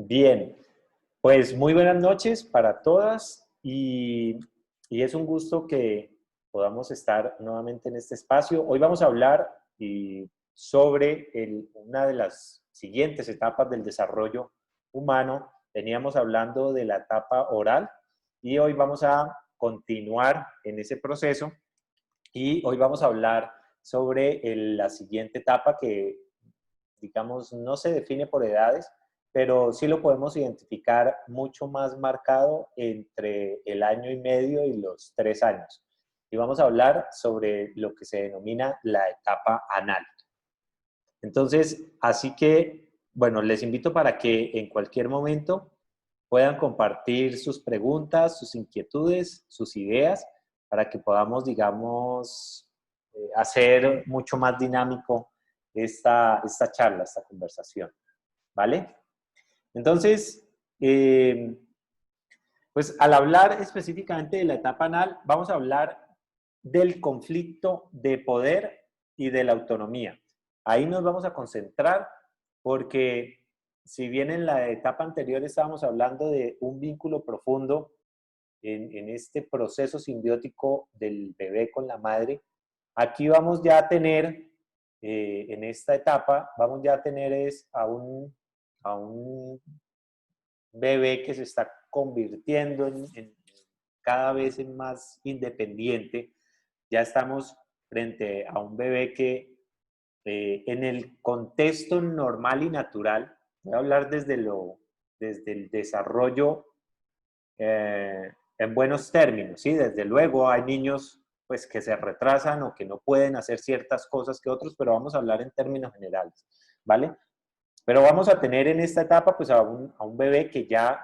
Bien, pues muy buenas noches para todas y es un gusto que podamos estar nuevamente en este espacio. Hoy vamos a hablar sobre una de las siguientes etapas del desarrollo humano. Veníamos hablando de la etapa oral y hoy vamos a continuar en ese proceso y hoy vamos a hablar sobre la siguiente etapa que, digamos, no se define por edades, pero sí lo podemos identificar mucho más marcado entre el año y medio y los 3 años. Y vamos a hablar sobre lo que se denomina la etapa anal. Entonces, así que, bueno, les invito para que en cualquier momento puedan compartir sus preguntas, sus inquietudes, sus ideas, para que podamos, digamos, hacer mucho más dinámico esta charla, esta conversación. ¿Vale? Entonces, pues al hablar específicamente de la etapa anal, vamos a hablar del conflicto de poder y de la autonomía. Ahí nos vamos a concentrar porque si bien en la etapa anterior estábamos hablando de un vínculo profundo en este proceso simbiótico del bebé con la madre, aquí vamos ya a tener, en esta etapa, vamos ya a tener a un bebé que se está convirtiendo en cada vez en más independiente. Ya estamos frente a un bebé que en el contexto normal y natural, voy a hablar desde el desarrollo en buenos términos, ¿sí? Desde luego hay niños pues que se retrasan o que no pueden hacer ciertas cosas que otros, pero vamos a hablar en términos generales, ¿vale? Pero vamos a tener en esta etapa pues a un bebé que ya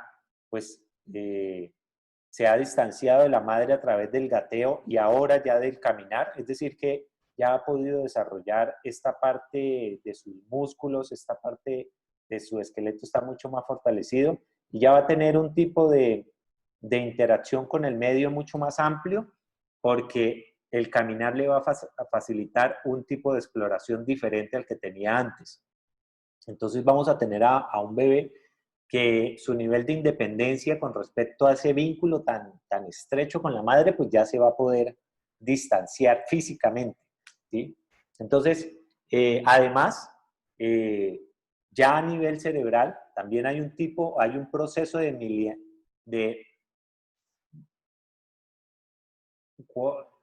pues se ha distanciado de la madre a través del gateo y ahora ya del caminar, es decir que ya ha podido desarrollar esta parte de sus músculos, esta parte de su esqueleto está mucho más fortalecido y ya va a tener un tipo de interacción con el medio mucho más amplio porque el caminar le va a facilitar un tipo de exploración diferente al que tenía antes. Entonces vamos a tener a un bebé que su nivel de independencia con respecto a ese vínculo tan estrecho con la madre, pues ya se va a poder distanciar físicamente, ¿sí? Entonces, además, eh, ya a nivel cerebral, también hay un proceso de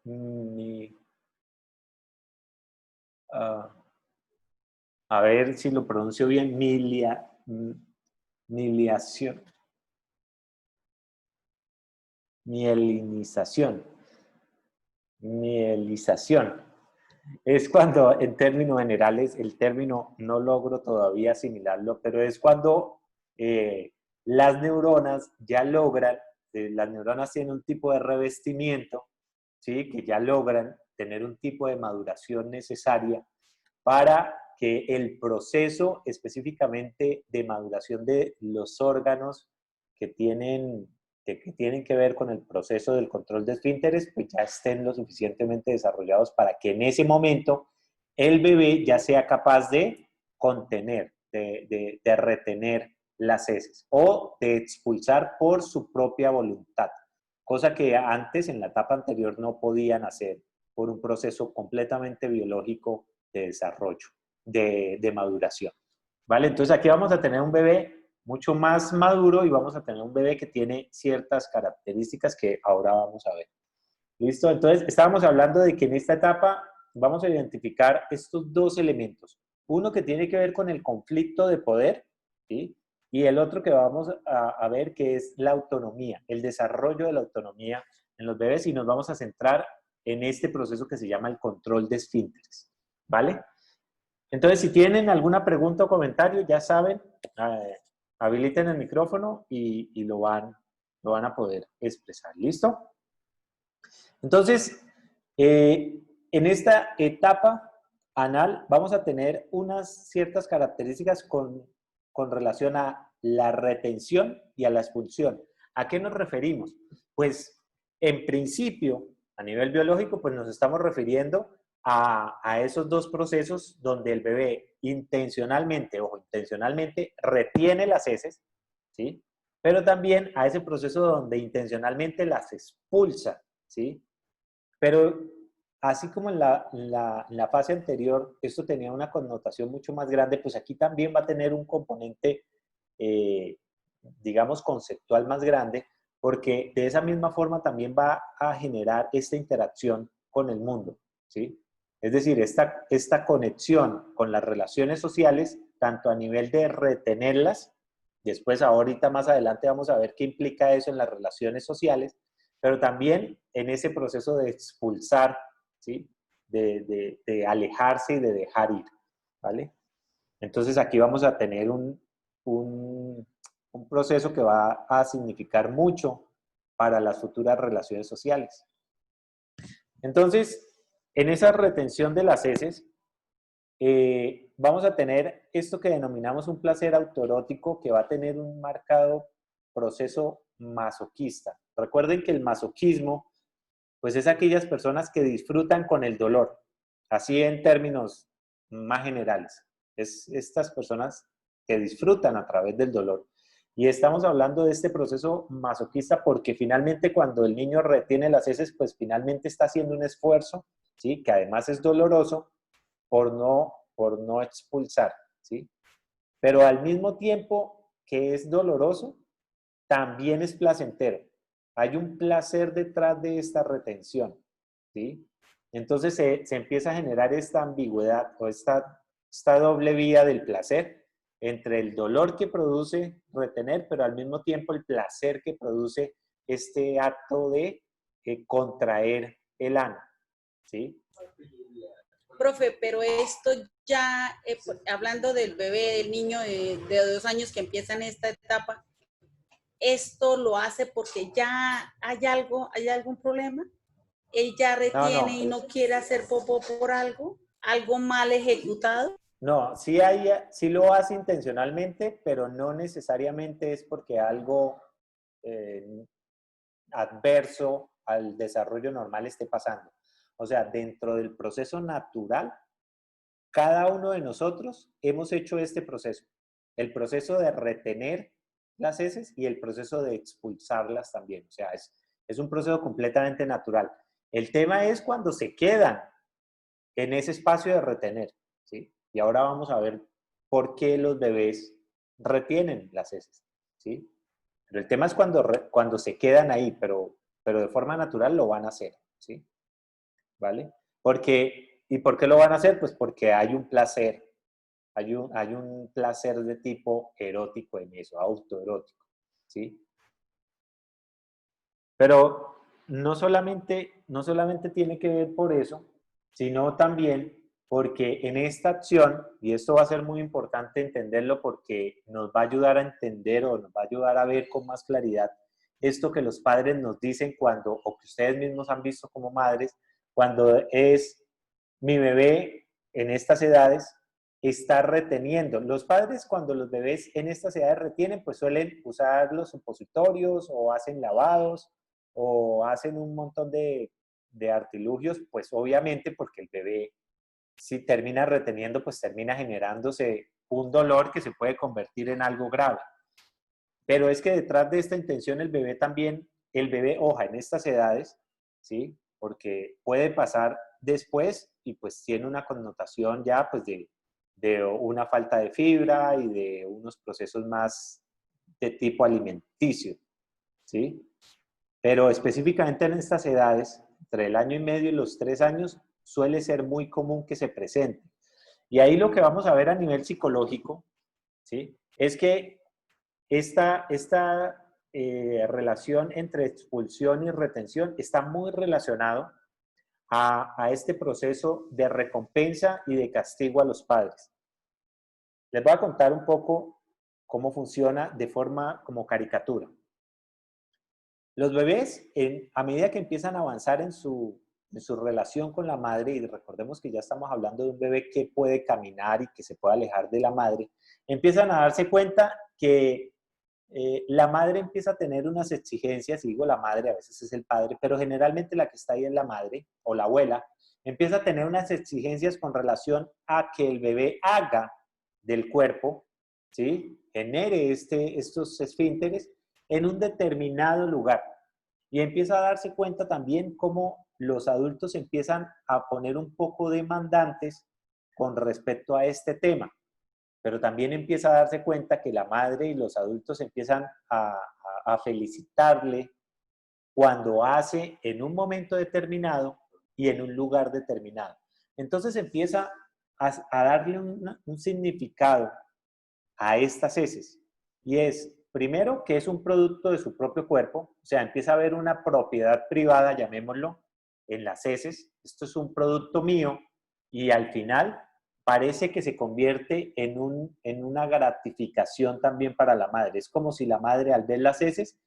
mi- ah, a ver si lo pronuncio bien, miliación, mielinización, mielización. Es cuando, en términos generales, el término no logro todavía asimilarlo, pero es cuando las neuronas ya logran, las neuronas tienen un tipo de revestimiento, ¿sí? Que ya logran tener un tipo de maduración necesaria para que el proceso específicamente de maduración de los órganos que tienen que ver con el proceso del control de esfínteres, pues ya estén lo suficientemente desarrollados para que en ese momento el bebé ya sea capaz de contener, de retener las heces o de expulsar por su propia voluntad, cosa que antes, en la etapa anterior, no podían hacer por un proceso completamente biológico de desarrollo, de maduración. ¿Vale? Entonces aquí vamos a tener un bebé mucho más maduro y vamos a tener un bebé que tiene ciertas características que ahora vamos a ver. ¿Listo? Entonces estábamos hablando de que en esta etapa vamos a identificar estos dos elementos. Uno que tiene que ver con el conflicto de poder, ¿sí? Y el otro que vamos a ver que es la autonomía, el desarrollo de la autonomía en los bebés y nos vamos a centrar en este proceso que se llama el control de esfínteres. ¿Vale? Entonces, si tienen alguna pregunta o comentario, ya saben, habiliten el micrófono y lo van a poder expresar. ¿Listo? Entonces, en esta etapa anal vamos a tener unas ciertas características con relación a la retención y a la expulsión. ¿A qué nos referimos? Pues, en principio, a nivel biológico, pues nos estamos refiriendo a esos dos procesos donde el bebé intencionalmente, ojo, intencionalmente retiene las heces, ¿sí? Pero también a ese proceso donde intencionalmente las expulsa, ¿sí? Pero así como en la fase anterior esto tenía una connotación mucho más grande, pues aquí también va a tener un componente, eh, digamos, conceptual más grande, porque de esa misma forma también va a generar esta interacción con el mundo, ¿sí? Es decir, esta conexión con las relaciones sociales, tanto a nivel de retenerlas, después ahorita más adelante vamos a ver qué implica eso en las relaciones sociales, pero también en ese proceso de expulsar, ¿sí? De alejarse y de dejar ir, ¿vale? Entonces aquí vamos a tener un proceso que va a significar mucho para las futuras relaciones sociales. Entonces, en esa retención de las heces, vamos a tener esto que denominamos un placer autoerótico que va a tener un marcado proceso masoquista. Recuerden que el masoquismo, pues es aquellas personas que disfrutan con el dolor, así en términos más generales. Es estas personas que disfrutan a través del dolor. Y estamos hablando de este proceso masoquista porque finalmente cuando el niño retiene las heces, pues finalmente está haciendo un esfuerzo, ¿sí? Que además es doloroso por no expulsar, ¿sí? Pero al mismo tiempo que es doloroso, también es placentero. Hay un placer detrás de esta retención, ¿sí? Entonces se empieza a generar esta ambigüedad o esta doble vía del placer entre el dolor que produce retener, pero al mismo tiempo el placer que produce este acto de contraer el ano, ¿sí? Profe, pero esto ya, hablando del bebé, del niño de 2 años que empieza en esta etapa, ¿esto lo hace porque ya hay algún problema? ¿Él ya No, retiene no, y no quiere hacer popó por algo mal ejecutado? no, sí lo hace intencionalmente, pero no necesariamente es porque algo eh, adverso al desarrollo normal esté pasando. O sea, dentro del proceso natural, cada uno de nosotros hemos hecho este proceso. El proceso de retener las heces y el proceso de expulsarlas también. O sea, es un proceso completamente natural. El tema es cuando se quedan en ese espacio de retener, ¿sí? Y ahora vamos a ver por qué los bebés retienen las heces, ¿sí? Pero el tema es cuando se quedan ahí, pero de forma natural lo van a hacer, ¿sí? ¿Vale? ¿Y por qué lo van a hacer? Pues porque hay un placer, hay un placer de tipo erótico en eso, autoerótico, ¿sí? Pero no solamente tiene que ver por eso, sino también porque en esta acción, y esto va a ser muy importante entenderlo porque nos va a ayudar a entender o nos va a ayudar a ver con más claridad esto que los padres nos dicen cuando, o que ustedes mismos han visto como madres, cuando es mi bebé en estas edades está reteniendo. Los padres cuando los bebés en estas edades retienen, pues suelen usar los supositorios o hacen lavados o hacen un montón de artilugios, pues obviamente porque el bebé si termina reteniendo, pues termina generándose un dolor que se puede convertir en algo grave. Pero es que detrás de esta intención el bebé oja en estas edades, ¿sí? Porque puede pasar después y pues tiene una connotación ya pues de una falta de fibra y de unos procesos más de tipo alimenticio, ¿sí? Pero específicamente en estas edades, entre el año y medio y los 3 años, suele ser muy común que se presente. Y ahí lo que vamos a ver a nivel psicológico, ¿sí? Es que esta relación entre expulsión y retención está muy relacionado a este proceso de recompensa y de castigo a los padres. Les voy a contar un poco cómo funciona de forma como caricatura. Los bebés, a medida que empiezan a avanzar en su relación con la madre, y recordemos que ya estamos hablando de un bebé que puede caminar y que se puede alejar de la madre, empiezan a darse cuenta que la madre empieza a tener unas exigencias, y digo la madre, a veces es el padre, pero generalmente la que está ahí es la madre o la abuela, empieza a tener unas exigencias con relación a que el bebé haga del cuerpo, ¿sí? genere estos esfínteres en un determinado lugar. Y empieza a darse cuenta también cómo los adultos empiezan a poner un poco demandantes con respecto a este tema. Pero también empieza a darse cuenta que la madre y los adultos empiezan a felicitarle cuando hace en un momento determinado y en un lugar determinado. Entonces empieza a darle un significado a estas heces. Y es, primero, que es un producto de su propio cuerpo, o sea, empieza a haber una propiedad privada, llamémoslo, en las heces. Esto es un producto mío y al final parece que se convierte en una gratificación también para la madre. Es como si la madre al ver las heces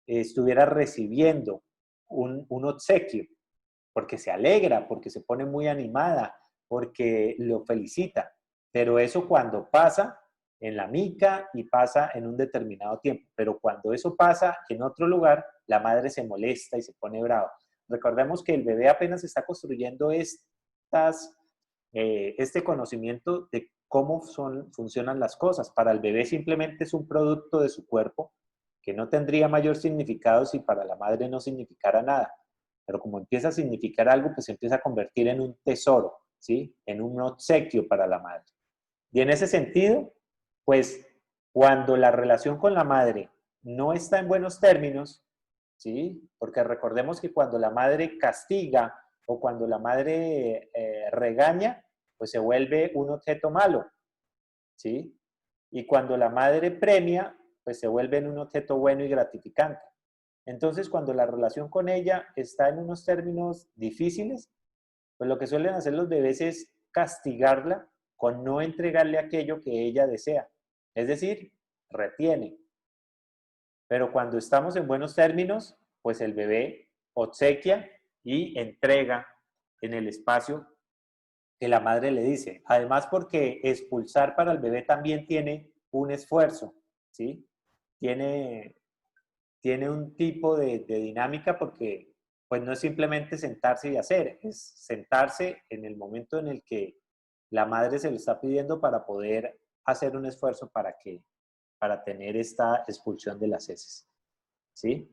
estuviera recibiendo un obsequio, porque se alegra, porque se pone muy animada, porque lo felicita. Pero eso cuando pasa en la mica y pasa en un determinado tiempo. Pero cuando eso pasa en otro lugar, la madre se molesta y se pone brava. Recordemos que el bebé apenas está construyendo este conocimiento de cómo funcionan las cosas. Para el bebé simplemente es un producto de su cuerpo que no tendría mayor significado si para la madre no significara nada. Pero como empieza a significar algo, pues se empieza a convertir en un tesoro, ¿sí? En un obsequio para la madre. Y en ese sentido, pues cuando la relación con la madre no está en buenos términos, ¿sí? Porque recordemos que cuando la madre castiga o cuando la madre regaña, pues se vuelve un objeto malo, ¿sí? Y cuando la madre premia, pues se vuelve en un objeto bueno y gratificante. Entonces, cuando la relación con ella está en unos términos difíciles, pues lo que suelen hacer los bebés es castigarla con no entregarle aquello que ella desea. Es decir, retiene. Pero cuando estamos en buenos términos, pues el bebé obsequia y entrega en el espacio que la madre le dice. Además, porque expulsar para el bebé también tiene un esfuerzo, ¿sí? Tiene un tipo de dinámica porque pues no es simplemente sentarse y hacer, es sentarse en el momento en el que la madre se lo está pidiendo para poder hacer un esfuerzo para tener esta expulsión de las heces, ¿sí?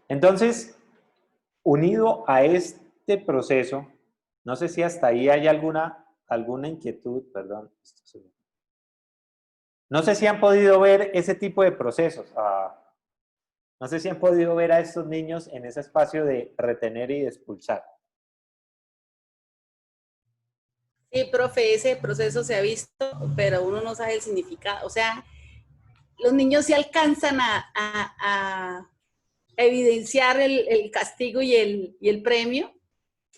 Entonces, unido a este proceso, no sé si hasta ahí hay alguna inquietud, perdón. No sé si han podido ver ese tipo de procesos. No sé si han podido ver a estos niños en ese espacio de retener y de expulsar. Sí, profe, ese proceso se ha visto, pero uno no sabe el significado. O sea, los niños se alcanzan a evidenciar el castigo y el premio,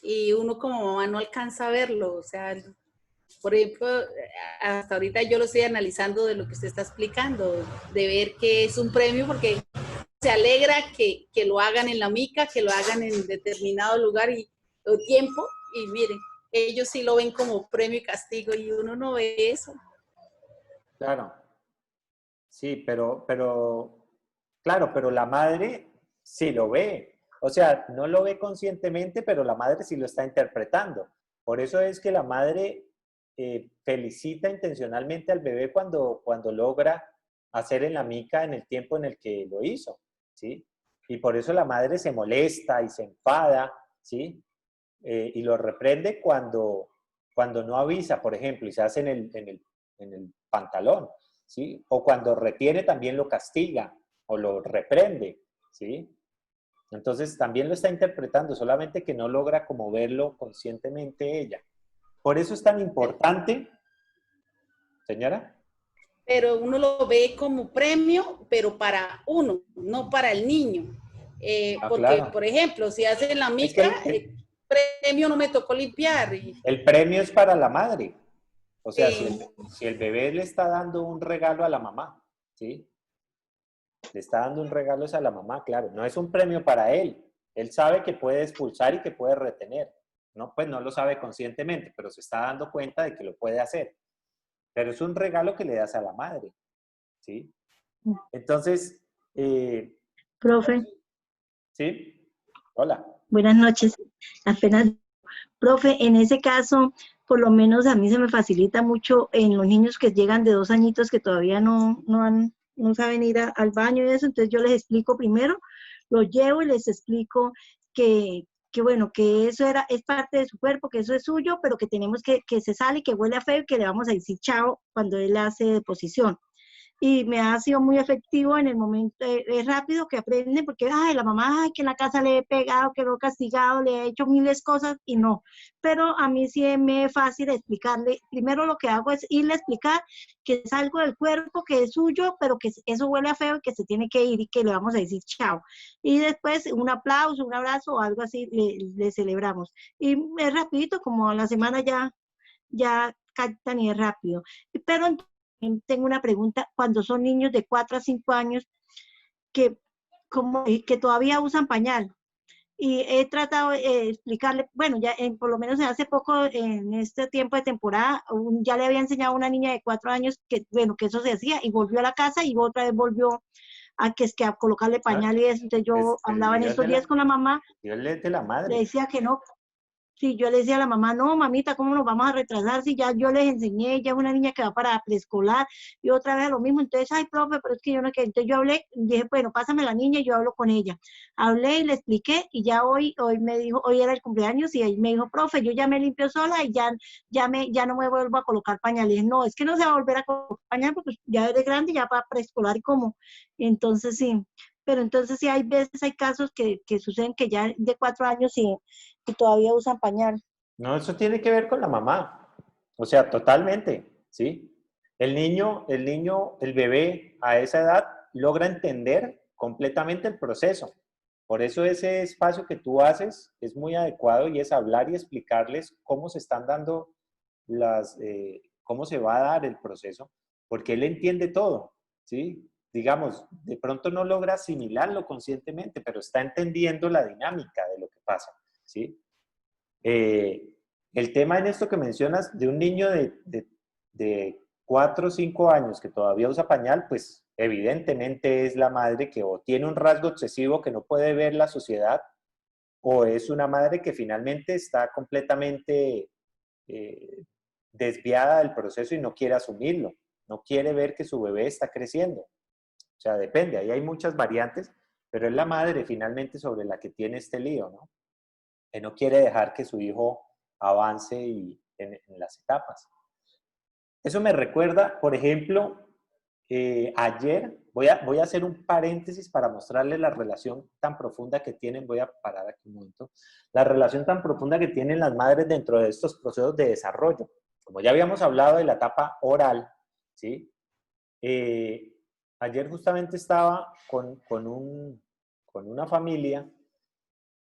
y uno como mamá no alcanza a verlo. O sea, por ejemplo, hasta ahorita yo lo estoy analizando de lo que usted está explicando, de ver que es un premio, porque se alegra que lo hagan en la mica, que lo hagan en determinado lugar o tiempo, y miren, ellos sí lo ven como premio y castigo, y uno no ve eso. Claro, sí, claro, pero la madre sí lo ve. O sea, no lo ve conscientemente, pero la madre sí lo está interpretando. Por eso es que la madre felicita intencionalmente al bebé cuando logra hacer en la mica en el tiempo en el que lo hizo, ¿sí? Y por eso la madre se molesta y se enfada, ¿sí? Y lo reprende cuando no avisa, por ejemplo, y se hace en el pantalón, ¿sí? O cuando retiene también lo castiga o lo reprende, ¿sí? Entonces también lo está interpretando, solamente que no logra como verlo conscientemente ella. Por eso es tan importante, señora. Pero uno lo ve como premio, pero para uno, no para el niño. Ah, Porque, claro. por ejemplo, si hacen la Es que mica, premio no me tocó limpiar. el premio es para la madre. O sea, si Sí, el bebé le está dando un regalo a la mamá, ¿sí? Le está dando un regalo a la mamá, claro. No es un premio para él. Él sabe que puede expulsar y que puede retener. No, pues no lo sabe conscientemente, pero se está dando cuenta de que lo puede hacer. Pero es un regalo que le das a la madre, ¿sí? Entonces, Profe, ¿sí? Hola. buenas noches. Apenas Profe, en ese caso, por lo menos a mí se me facilita mucho en los niños que llegan de 2 añitos que todavía no saben ir al baño y eso, entonces yo les explico primero, los llevo y les explico que, que bueno, que eso es parte de su cuerpo, que eso es suyo, pero que tenemos que se sale, que huele a feo y que le vamos a decir chao cuando él hace deposición. Y me ha sido muy efectivo en el momento, es rápido que aprende porque, ay, la mamá, ay, que en la casa le he pegado, que lo he castigado, le he hecho miles de cosas y no. Pero a mí sí me es fácil explicarle, primero lo que hago es irle a explicar que es algo del cuerpo, que es suyo, pero que eso huele a feo y que se tiene que ir y que le vamos a decir chao. Y después un aplauso, un abrazo o algo así le celebramos. Y es rapidito, como a la semana ya captan y es rápido. Pero tengo una pregunta, cuando son niños de 4 a 5 años que, que todavía usan pañal, y he tratado de explicarle, bueno, ya por lo menos hace poco, en este tiempo de temporada, ya le había enseñado a una niña de 4 años que, bueno, que eso se hacía, y volvió a la casa y otra vez volvió a colocarle ¿no? pañal y eso. Entonces yo Pues el hablaba en lío es estos días con la mamá, de la le madre. decía que no. Sí, yo le decía a la mamá, no, mamita, ¿cómo nos vamos a retrasar si ya yo les enseñé, ya es una niña que va para preescolar y otra vez lo mismo? Entonces, ay, profe, pero es que yo no quiero. Entonces yo hablé, dije, bueno, pásame la niña y yo hablo con ella. Hablé y le expliqué y ya hoy me dijo, hoy era el cumpleaños y ahí me dijo, profe, yo ya me limpio sola y ya no me vuelvo a colocar pañales. No, es que no se va a volver a colocar pañal porque ya eres grande, ya para preescolar y como. Entonces sí, pero entonces sí hay veces, hay casos que suceden que ya de 4 años y todavía usan pañal. No, eso tiene que ver con la mamá. O sea, totalmente, ¿sí? El bebé a esa edad logra entender completamente el proceso. Por eso ese espacio que tú haces es muy adecuado y es hablar y explicarles cómo se están dando cómo se va a dar el proceso, porque él entiende todo, ¿sí? Digamos, de pronto no logra asimilarlo conscientemente, pero está entendiendo la dinámica de lo que pasa, ¿sí? Eh, el tema en esto que mencionas de un niño de 4 o 5 años que todavía usa pañal, pues evidentemente es la madre que o tiene un rasgo obsesivo que no puede ver la sociedad, o es una madre que finalmente está completamente eh, desviada del proceso y no quiere asumirlo, no quiere ver que su bebé está creciendo. O sea, depende, ahí hay muchas variantes, pero es la madre finalmente sobre la que tiene este lío, ¿no? Que no quiere dejar que su hijo avance en las etapas. Eso me recuerda, por ejemplo, ayer, voy a hacer un paréntesis para mostrarles la relación tan profunda que tienen, voy a parar aquí un momento, la relación tan profunda que tienen las madres dentro de estos procesos de desarrollo. Como ya habíamos hablado de la etapa oral, ¿sí? Ayer justamente estaba con una familia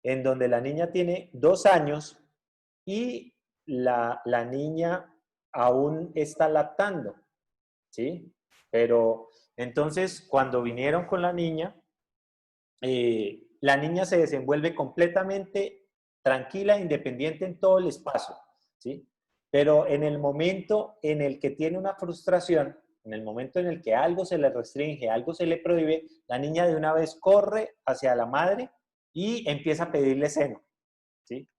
en donde la niña tiene 2 años y la niña aún está lactando, ¿sí? Pero entonces cuando vinieron con la niña se desenvuelve completamente tranquila e independiente en todo el espacio, ¿sí? Pero en el momento en el que tiene una frustración, en el momento en el que algo se le restringe, algo se le prohíbe, la niña de una vez corre hacia la madre y empieza a pedirle seno, ¿sí?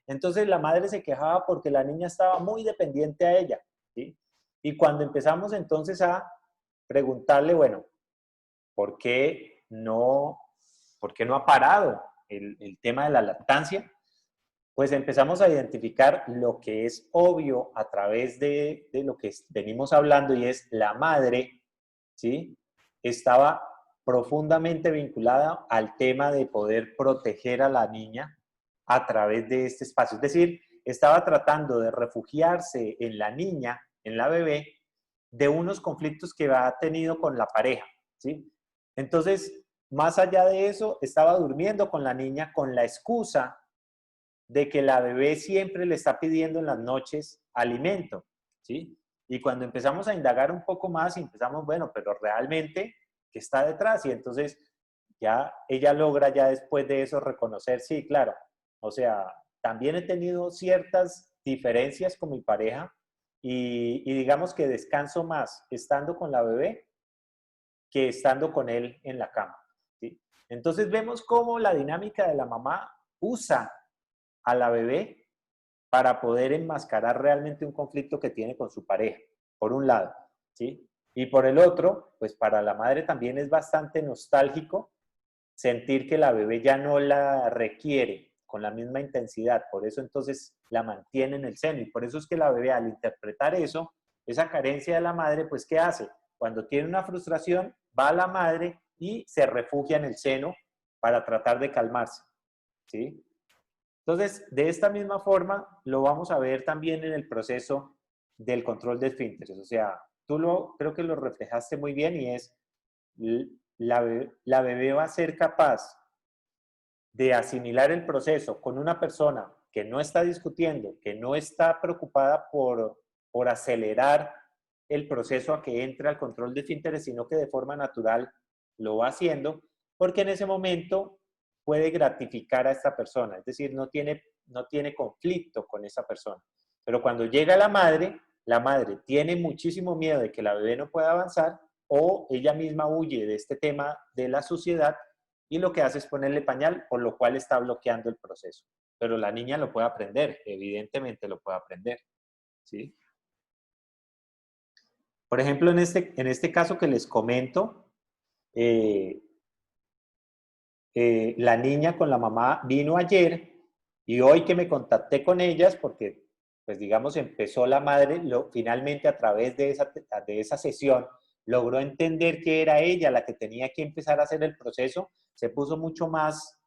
Entonces la madre se quejaba porque la niña estaba muy dependiente a ella, ¿sí? Y cuando empezamos entonces a preguntarle, bueno, ¿por qué no, por qué no ha parado el tema de la lactancia? Pues empezamos a identificar lo que es obvio a través de lo que venimos hablando y es la madre, ¿sí? Estaba profundamente vinculada al tema de poder proteger a la niña a través de este espacio. Es decir, estaba tratando de refugiarse en la niña, en la bebé, de unos conflictos que ha tenido con la pareja, ¿sí? Entonces, más allá de eso, estaba durmiendo con la niña con la excusa de que la bebé siempre le está pidiendo en las noches alimento, ¿sí? Y cuando empezamos a indagar un poco más, empezamos, bueno, pero realmente, ¿qué está detrás? Y entonces ya ella logra ya después de eso reconocer, sí, claro, o sea, también he tenido ciertas diferencias con mi pareja y digamos que descanso más estando con la bebé que estando con él en la cama, ¿sí? Entonces vemos cómo la dinámica de la mamá usa a la bebé para poder enmascarar realmente un conflicto que tiene con su pareja, por un lado, ¿sí? Y por el otro, pues para la madre también es bastante nostálgico sentir que la bebé ya no la requiere con la misma intensidad, por eso entonces la mantiene en el seno, y por eso es que la bebé, al interpretar eso, esa carencia de la madre, pues ¿qué hace? Cuando tiene una frustración, va a la madre y se refugia en el seno para tratar de calmarse, ¿sí? Entonces, de esta misma forma, lo vamos a ver también en el proceso del control de esfínteres. O sea, creo que lo reflejaste muy bien, y es, la bebé va a ser capaz de asimilar el proceso con una persona que no está discutiendo, que no está preocupada por acelerar el proceso a que entre al control de esfínteres, sino que de forma natural lo va haciendo, porque en ese momento puede gratificar a esta persona, es decir, no tiene conflicto con esa persona. Pero cuando llega la madre tiene muchísimo miedo de que la bebé no pueda avanzar, o ella misma huye de este tema de la suciedad, y lo que hace es ponerle pañal, por lo cual está bloqueando el proceso. Pero la niña lo puede aprender, evidentemente lo puede aprender, ¿sí? Por ejemplo, en este caso que les comento, la niña con la mamá vino ayer, y hoy que me contacté con ellas, porque, pues digamos, empezó la madre, finalmente a través de esa sesión, logró entender que era ella la que tenía que empezar a hacer el proceso, se puso mucho más,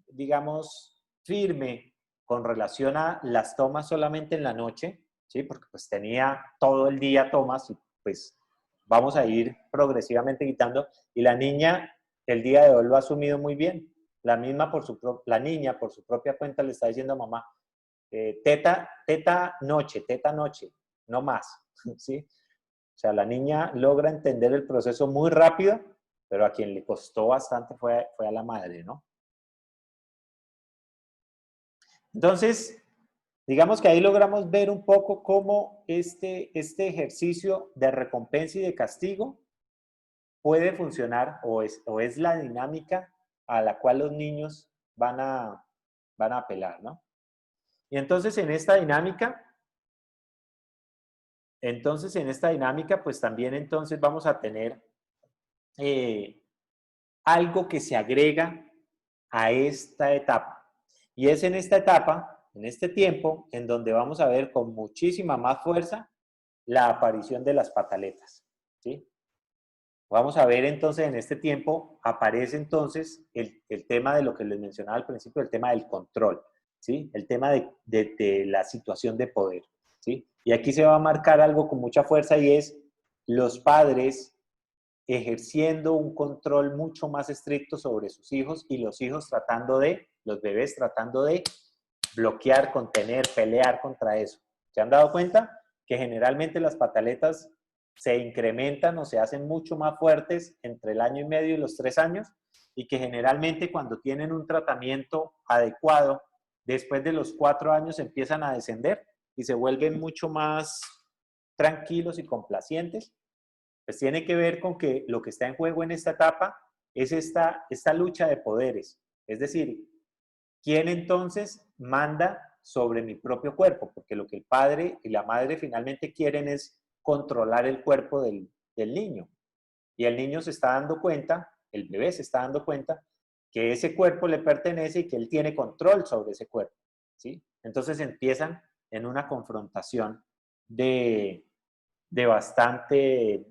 digamos, firme con relación a las tomas solamente en la noche, ¿sí? Porque pues tenía todo el día tomas, y pues vamos a ir progresivamente quitando, y la niña el día de hoy lo ha asumido muy bien. La niña por su propia cuenta le está diciendo a mamá, teta noche, no más, ¿sí? O sea, la niña logra entender el proceso muy rápido, pero a quien le costó bastante fue a la madre, ¿no? Entonces, digamos que ahí logramos ver un poco cómo este ejercicio de recompensa y de castigo puede funcionar, o es la dinámica a la cual los niños van a apelar, ¿no? Y entonces en esta dinámica, pues también entonces vamos a tener algo que se agrega a esta etapa. Y es en esta etapa, en este tiempo, en donde vamos a ver con muchísima más fuerza la aparición de las pataletas, ¿sí? Vamos a ver entonces en este tiempo, aparece entonces el tema de lo que les mencionaba al principio, el tema del control, ¿sí? El tema de la situación de poder, ¿sí? Y aquí se va a marcar algo con mucha fuerza, y es los padres ejerciendo un control mucho más estricto sobre sus hijos, y los bebés tratando de bloquear, contener, pelear contra eso. ¿Se han dado cuenta? Que generalmente las pataletas se incrementan o se hacen mucho más fuertes entre el 1.5 y los 3 años, y que generalmente cuando tienen un tratamiento adecuado, después de los 4 años empiezan a descender y se vuelven mucho más tranquilos y complacientes. Pues tiene que ver con que lo que está en juego en esta etapa es esta lucha de poderes. Es decir, ¿quién entonces manda sobre mi propio cuerpo? Porque lo que el padre y la madre finalmente quieren es controlar el cuerpo del niño. Y el niño se está dando cuenta, el bebé se está dando cuenta, que ese cuerpo le pertenece y que él tiene control sobre ese cuerpo, ¿sí? Entonces empiezan en una confrontación de bastante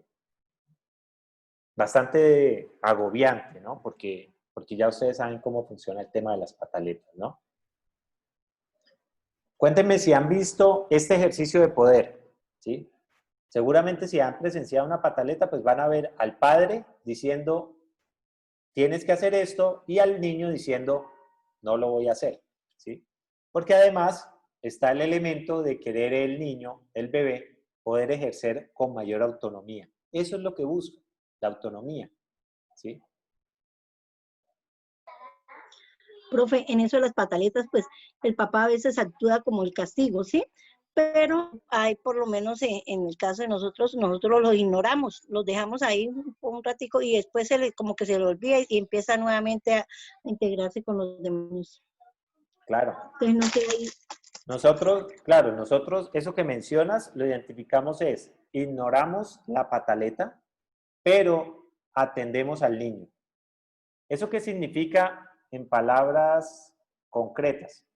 agobiante, ¿no? Porque ya ustedes saben cómo funciona el tema de las pataletas, ¿no? Cuéntenme si han visto este ejercicio de poder, ¿sí? Seguramente si han presenciado una pataleta, pues van a ver al padre diciendo, tienes que hacer esto, y al niño diciendo, no lo voy a hacer, ¿sí? Porque además está el elemento de querer el niño, el bebé, poder ejercer con mayor autonomía. Eso es lo que busca, la autonomía, ¿sí? Profe, en eso de las pataletas, pues el papá a veces actúa como el castigo, ¿sí? Pero hay por lo menos en el caso de nosotros los ignoramos, los dejamos ahí un ratico, y después como que se le olvida y empieza nuevamente a integrarse con los demás. Claro. Entonces no sé ahí Nosotros, claro, nosotros, eso que mencionas, lo identificamos es, ignoramos la pataleta, pero atendemos al niño. ¿Eso qué significa en palabras concretas?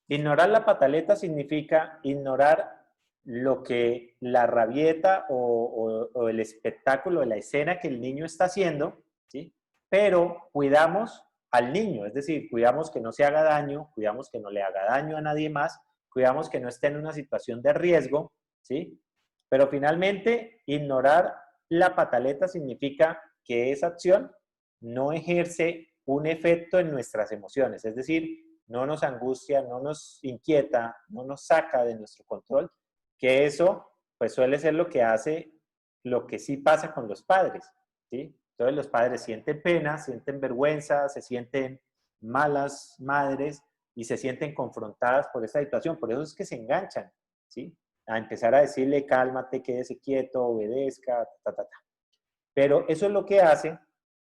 Ignorar la pataleta significa ignorar lo que la rabieta o el espectáculo, la escena que el niño está haciendo, ¿sí? Pero cuidamos al niño, es decir, cuidamos que no se haga daño, cuidamos que no le haga daño a nadie más, cuidamos que no esté en una situación de riesgo, ¿sí? Pero finalmente, ignorar la pataleta significa que esa acción no ejerce un efecto en nuestras emociones, es decir, no nos angustia, no nos inquieta, no nos saca de nuestro control, que eso pues suele ser lo que hace, lo que sí pasa con los padres, ¿sí? Entonces los padres sienten pena, sienten vergüenza, se sienten malas madres y se sienten confrontadas por esa situación, por eso es que se enganchan, ¿sí? A empezar a decirle cálmate, quédese quieto, obedezca, ta, ta, ta. Pero eso es lo que hace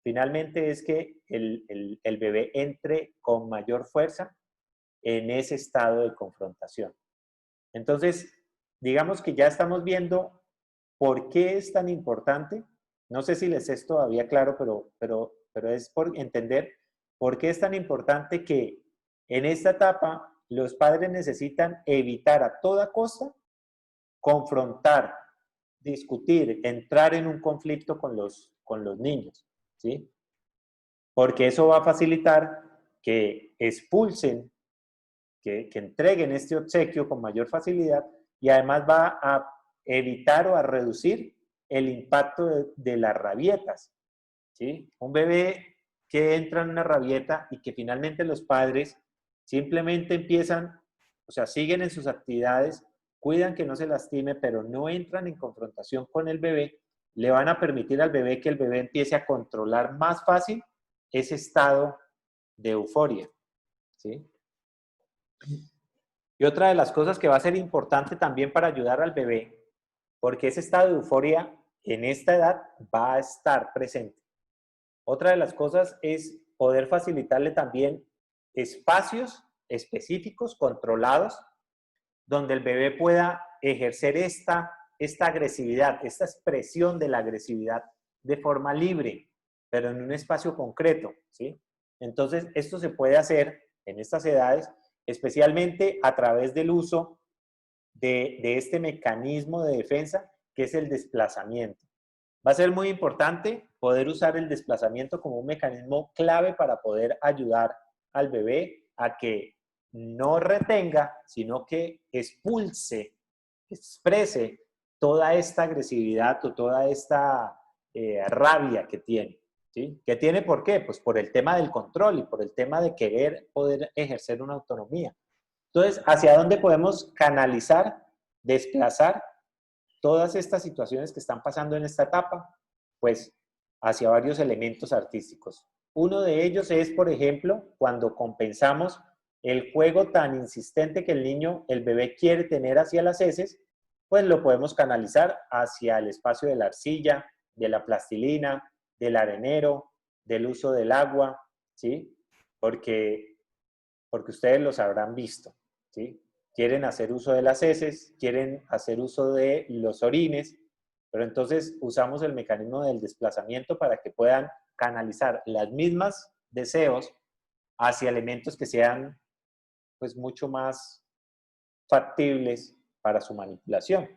finalmente es que el bebé entre con mayor fuerza en ese estado de confrontación. Entonces, digamos que ya estamos viendo por qué es tan importante. No sé si les es todavía claro, pero es por entender por qué es tan importante que en esta etapa los padres necesitan evitar a toda costa confrontar, discutir, entrar en un conflicto con los niños, ¿sí? Porque eso va a facilitar que expulsen, que entreguen este obsequio con mayor facilidad y además va a evitar o a reducir el impacto de las rabietas, ¿sí? Un bebé que entra en una rabieta y que finalmente los padres simplemente empiezan, o sea, siguen en sus actividades, cuidan que no se lastime, pero no entran en confrontación con el bebé, le van a permitir al bebé que el bebé empiece a controlar más fácil ese estado de euforia, ¿sí? Y otra de las cosas que va a ser importante también para ayudar al bebé, porque ese estado de euforia en esta edad va a estar presente. Otra de las cosas es poder facilitarle también espacios específicos, controlados, donde el bebé pueda ejercer esta agresividad, esta expresión de la agresividad de forma libre, pero en un espacio concreto, ¿sí? Entonces, esto se puede hacer en estas edades, especialmente a través del uso de este mecanismo de defensa, que es el desplazamiento. Va a ser muy importante poder usar el desplazamiento como un mecanismo clave para poder ayudar al bebé a que no retenga, sino que expulse, exprese toda esta agresividad o toda esta rabia que tiene. ¿Sí? ¿Qué tiene por qué? Pues por el tema del control y por el tema de querer poder ejercer una autonomía. Entonces, ¿hacia dónde podemos canalizar, desplazar todas estas situaciones que están pasando en esta etapa? Pues hacia varios elementos artísticos. Uno de ellos es, por ejemplo, cuando compensamos el juego tan insistente que el niño, el bebé quiere tener hacia las heces, pues lo podemos canalizar hacia el espacio de la arcilla, de la plastilina, del arenero, del uso del agua, ¿sí? Porque ustedes los habrán visto, ¿sí? Quieren hacer uso de las heces, quieren hacer uso de los orines, pero entonces usamos el mecanismo del desplazamiento para que puedan canalizar las mismas deseos hacia elementos que sean pues mucho más factibles para su manipulación,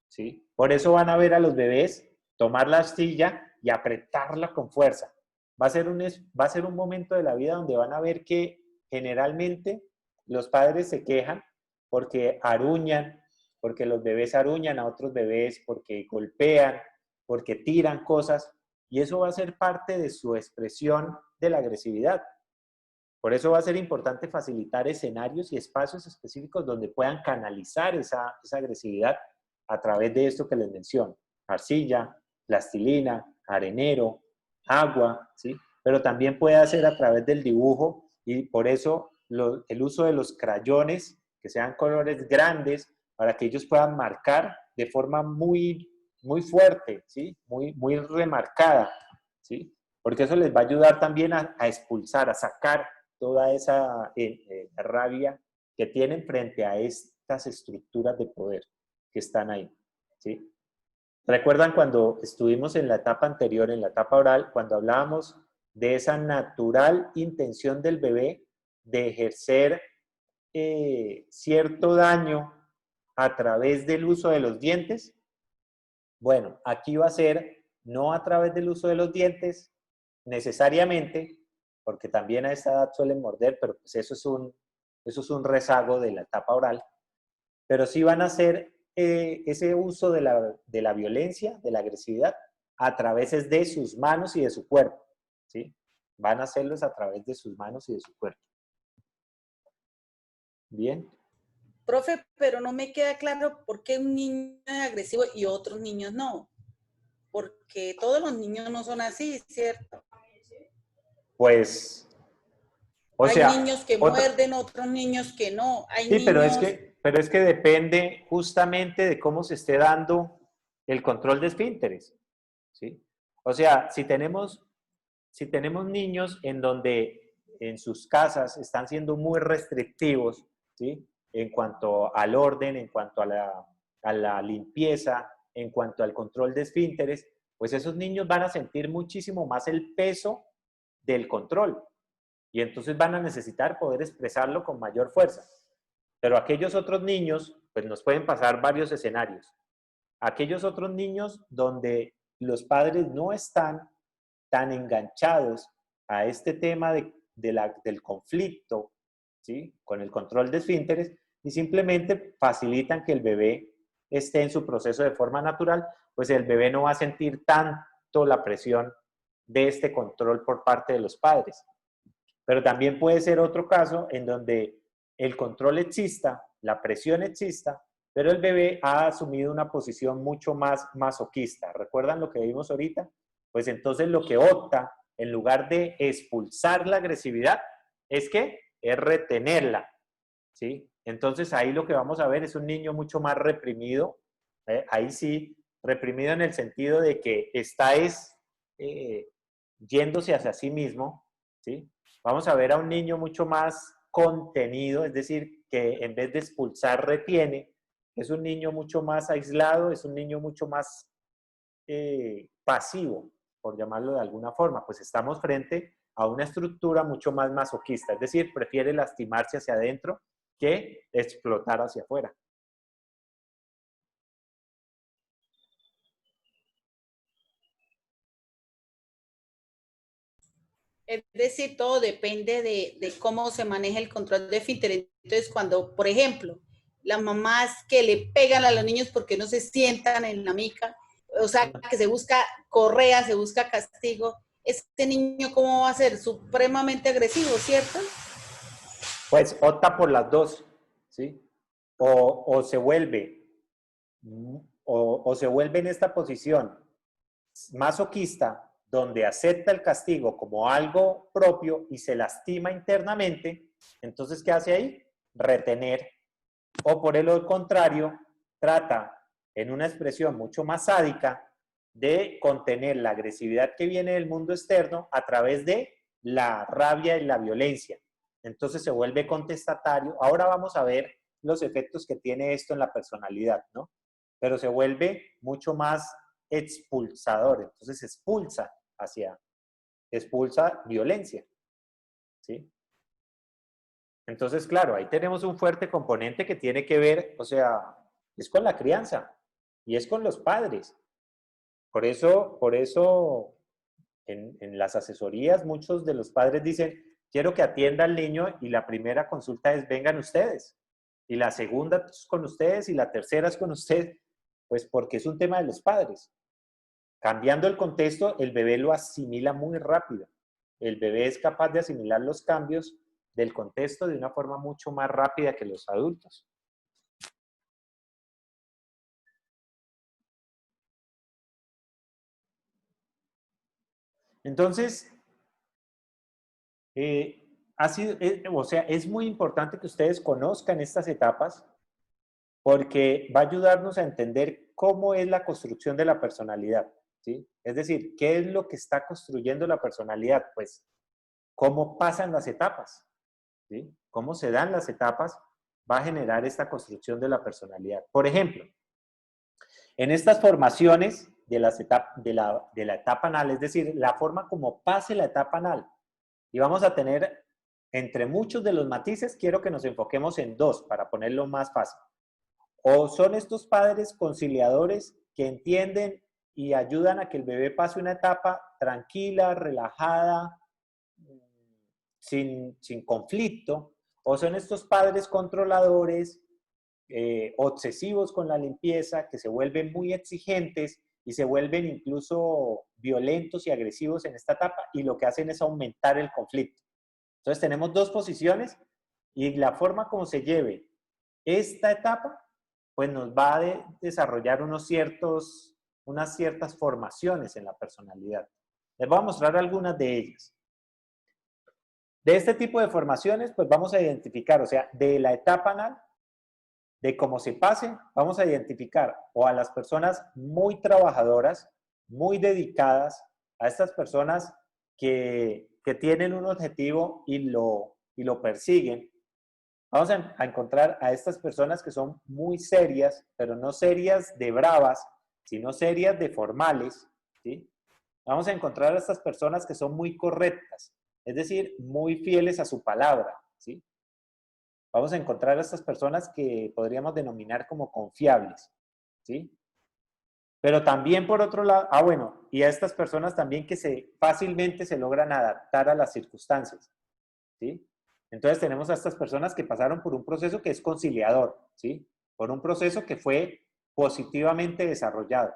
¿sí? Por eso van a ver a los bebés tomar la astilla y apretarla con fuerza. Va a ser un momento de la vida donde van a ver que generalmente los padres se quejan porque aruñan, porque los bebés aruñan a otros bebés, porque golpean, porque tiran cosas, y eso va a ser parte de su expresión de la agresividad. Por eso va a ser importante facilitar escenarios y espacios específicos donde puedan canalizar esa agresividad a través de esto que les menciono. Arcilla, plastilina, arenero, agua, ¿sí? Pero también puede hacer a través del dibujo y por eso el uso de los crayones, que sean colores grandes, para que ellos puedan marcar de forma muy, muy fuerte, ¿sí? Muy remarcada, ¿sí? Porque eso les va a ayudar también a expulsar, a sacar toda esa rabia que tienen frente a estas estructuras de poder que están ahí, ¿sí? ¿Recuerdan cuando estuvimos en la etapa anterior, en la etapa oral, cuando hablábamos de esa natural intención del bebé de ejercer cierto daño a través del uso de los dientes? Bueno, aquí va a ser no a través del uso de los dientes necesariamente, porque también a esta edad suelen morder, pero pues eso es un rezago de la etapa oral, pero sí van a hacer ese uso de la violencia, de la agresividad, a través de sus manos y de su cuerpo, ¿sí? Van a hacerlos a través de sus manos y de su cuerpo. Bien. Profe, pero no me queda claro por qué un niño es agresivo y otros niños no. Porque todos los niños no son así, ¿cierto? Pues, o Hay sea, niños que muerden, otros niños que no. Hay sí, niños... pero es que depende justamente de cómo se esté dando el control de esfínteres, ¿sí? O sea, si tenemos niños en donde en sus casas están siendo muy restrictivos, ¿sí? En cuanto al orden, en cuanto a la limpieza, en cuanto al control de esfínteres, pues esos niños van a sentir muchísimo más el peso del control y entonces van a necesitar poder expresarlo con mayor fuerza. Pero aquellos otros niños, pues nos pueden pasar varios escenarios. Aquellos otros niños donde los padres no están tan enganchados a este tema del conflicto, ¿sí? Con el control de esfínteres y simplemente facilitan que el bebé esté en su proceso de forma natural, pues el bebé no va a sentir tanto la presión de este control por parte de los padres. Pero también puede ser otro caso en donde el control exista, la presión exista, pero el bebé ha asumido una posición mucho más masoquista. ¿Recuerdan lo que vimos ahorita? Pues entonces lo que opta, en lugar de expulsar la agresividad, es retenerla, ¿sí? Entonces ahí lo que vamos a ver es un niño mucho más reprimido, ahí sí, reprimido en el sentido de que está eh, yéndose hacia sí mismo, ¿sí? Vamos a ver a un niño mucho más contenido, es decir, que en vez de expulsar, retiene. Es un niño mucho más aislado, es un niño mucho más pasivo, por llamarlo de alguna forma. Pues estamos frente a una estructura mucho más masoquista, es decir, prefiere lastimarse hacia adentro que explotar hacia afuera. Es decir, todo depende de cómo se maneja el control de esfínteres. Entonces, cuando, por ejemplo, las mamás que le pegan a los niños porque no se sientan en la mica, o sea, que se busca correa, se busca castigo, este niño, ¿cómo va a ser? Supremamente agresivo, ¿cierto? Pues opta por las dos, ¿sí? O se vuelve, o se vuelve en esta posición masoquista, donde acepta el castigo como algo propio y se lastima internamente, entonces, ¿qué hace ahí? Retener. O por el contrario, trata en una expresión mucho más sádica de contener la agresividad que viene del mundo externo a través de la rabia y la violencia. Entonces se vuelve contestatario. Ahora vamos a ver los efectos que tiene esto en la personalidad, ¿no? Pero se vuelve mucho más expulsador. Entonces expulsa violencia, ¿sí? Entonces, claro, ahí tenemos un fuerte componente que tiene que ver, o sea, es con la crianza y es con los padres. Por eso en las asesorías muchos de los padres dicen, quiero que atienda al niño y la primera consulta es, vengan ustedes. Y la segunda es con ustedes y la tercera es con ustedes, pues porque es un tema de los padres. Cambiando el contexto, el bebé lo asimila muy rápido. El bebé es capaz de asimilar los cambios del contexto de una forma mucho más rápida que los adultos. Entonces, o sea, es muy importante que ustedes conozcan estas etapas porque va a ayudarnos a entender cómo es la construcción de la personalidad, ¿sí? Es decir, ¿qué es lo que está construyendo la personalidad? Pues, ¿cómo pasan las etapas? ¿Sí? ¿Cómo se dan las etapas va a generar esta construcción de la personalidad. Por ejemplo, en estas formaciones de la etapa anal, es decir, la forma como pase la etapa anal, y vamos a tener, entre muchos de los matices, quiero que nos enfoquemos en dos para ponerlo más fácil. O son estos padres conciliadores que entienden y ayudan a que el bebé pase una etapa tranquila, relajada, sin conflicto, o son estos padres controladores, obsesivos con la limpieza, que se vuelven muy exigentes y se vuelven incluso violentos y agresivos en esta etapa, y lo que hacen es aumentar el conflicto. Entonces tenemos dos posiciones, y la forma como se lleve esta etapa, pues nos va a desarrollar unas ciertas formaciones en la personalidad. Les voy a mostrar algunas de ellas. De este tipo de formaciones, pues vamos a identificar, o sea, de la etapa anal, de cómo se pase, vamos a identificar o a las personas muy trabajadoras, muy dedicadas, a estas personas que tienen un objetivo y lo persiguen. Vamos a encontrar a estas personas que son muy serias, pero no serias de bravas, sino serias de formales, ¿sí? Vamos a encontrar a estas personas que son muy correctas, es decir, muy fieles a su palabra, ¿sí? Vamos a encontrar a estas personas que podríamos denominar como confiables, ¿sí? Pero también por otro lado, bueno, y a estas personas también que fácilmente se logran adaptar a las circunstancias, ¿sí? Entonces tenemos a estas personas que pasaron por un proceso que es conciliador, ¿sí? Por un proceso que fue positivamente desarrollado.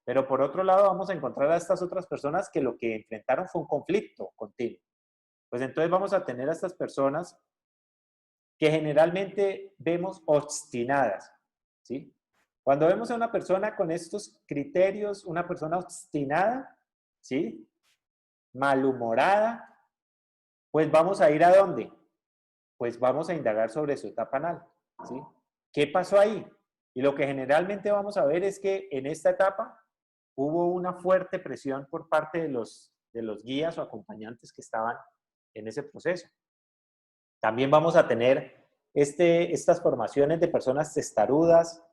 Pero por otro lado vamos a encontrar a estas otras personas que lo que enfrentaron fue un conflicto continuo. Pues entonces vamos a tener a estas personas que generalmente vemos obstinadas, ¿sí? Cuando vemos a una persona con estos criterios, una persona obstinada, ¿sí? Malhumorada, pues vamos a ir ¿a dónde? Pues vamos a indagar sobre su etapa anal, ¿sí? ¿Qué pasó ahí? Y lo que generalmente vamos a ver es que en esta etapa hubo una fuerte presión por parte de los guías o acompañantes que estaban en ese proceso. También vamos a tener estas formaciones de personas testarudas.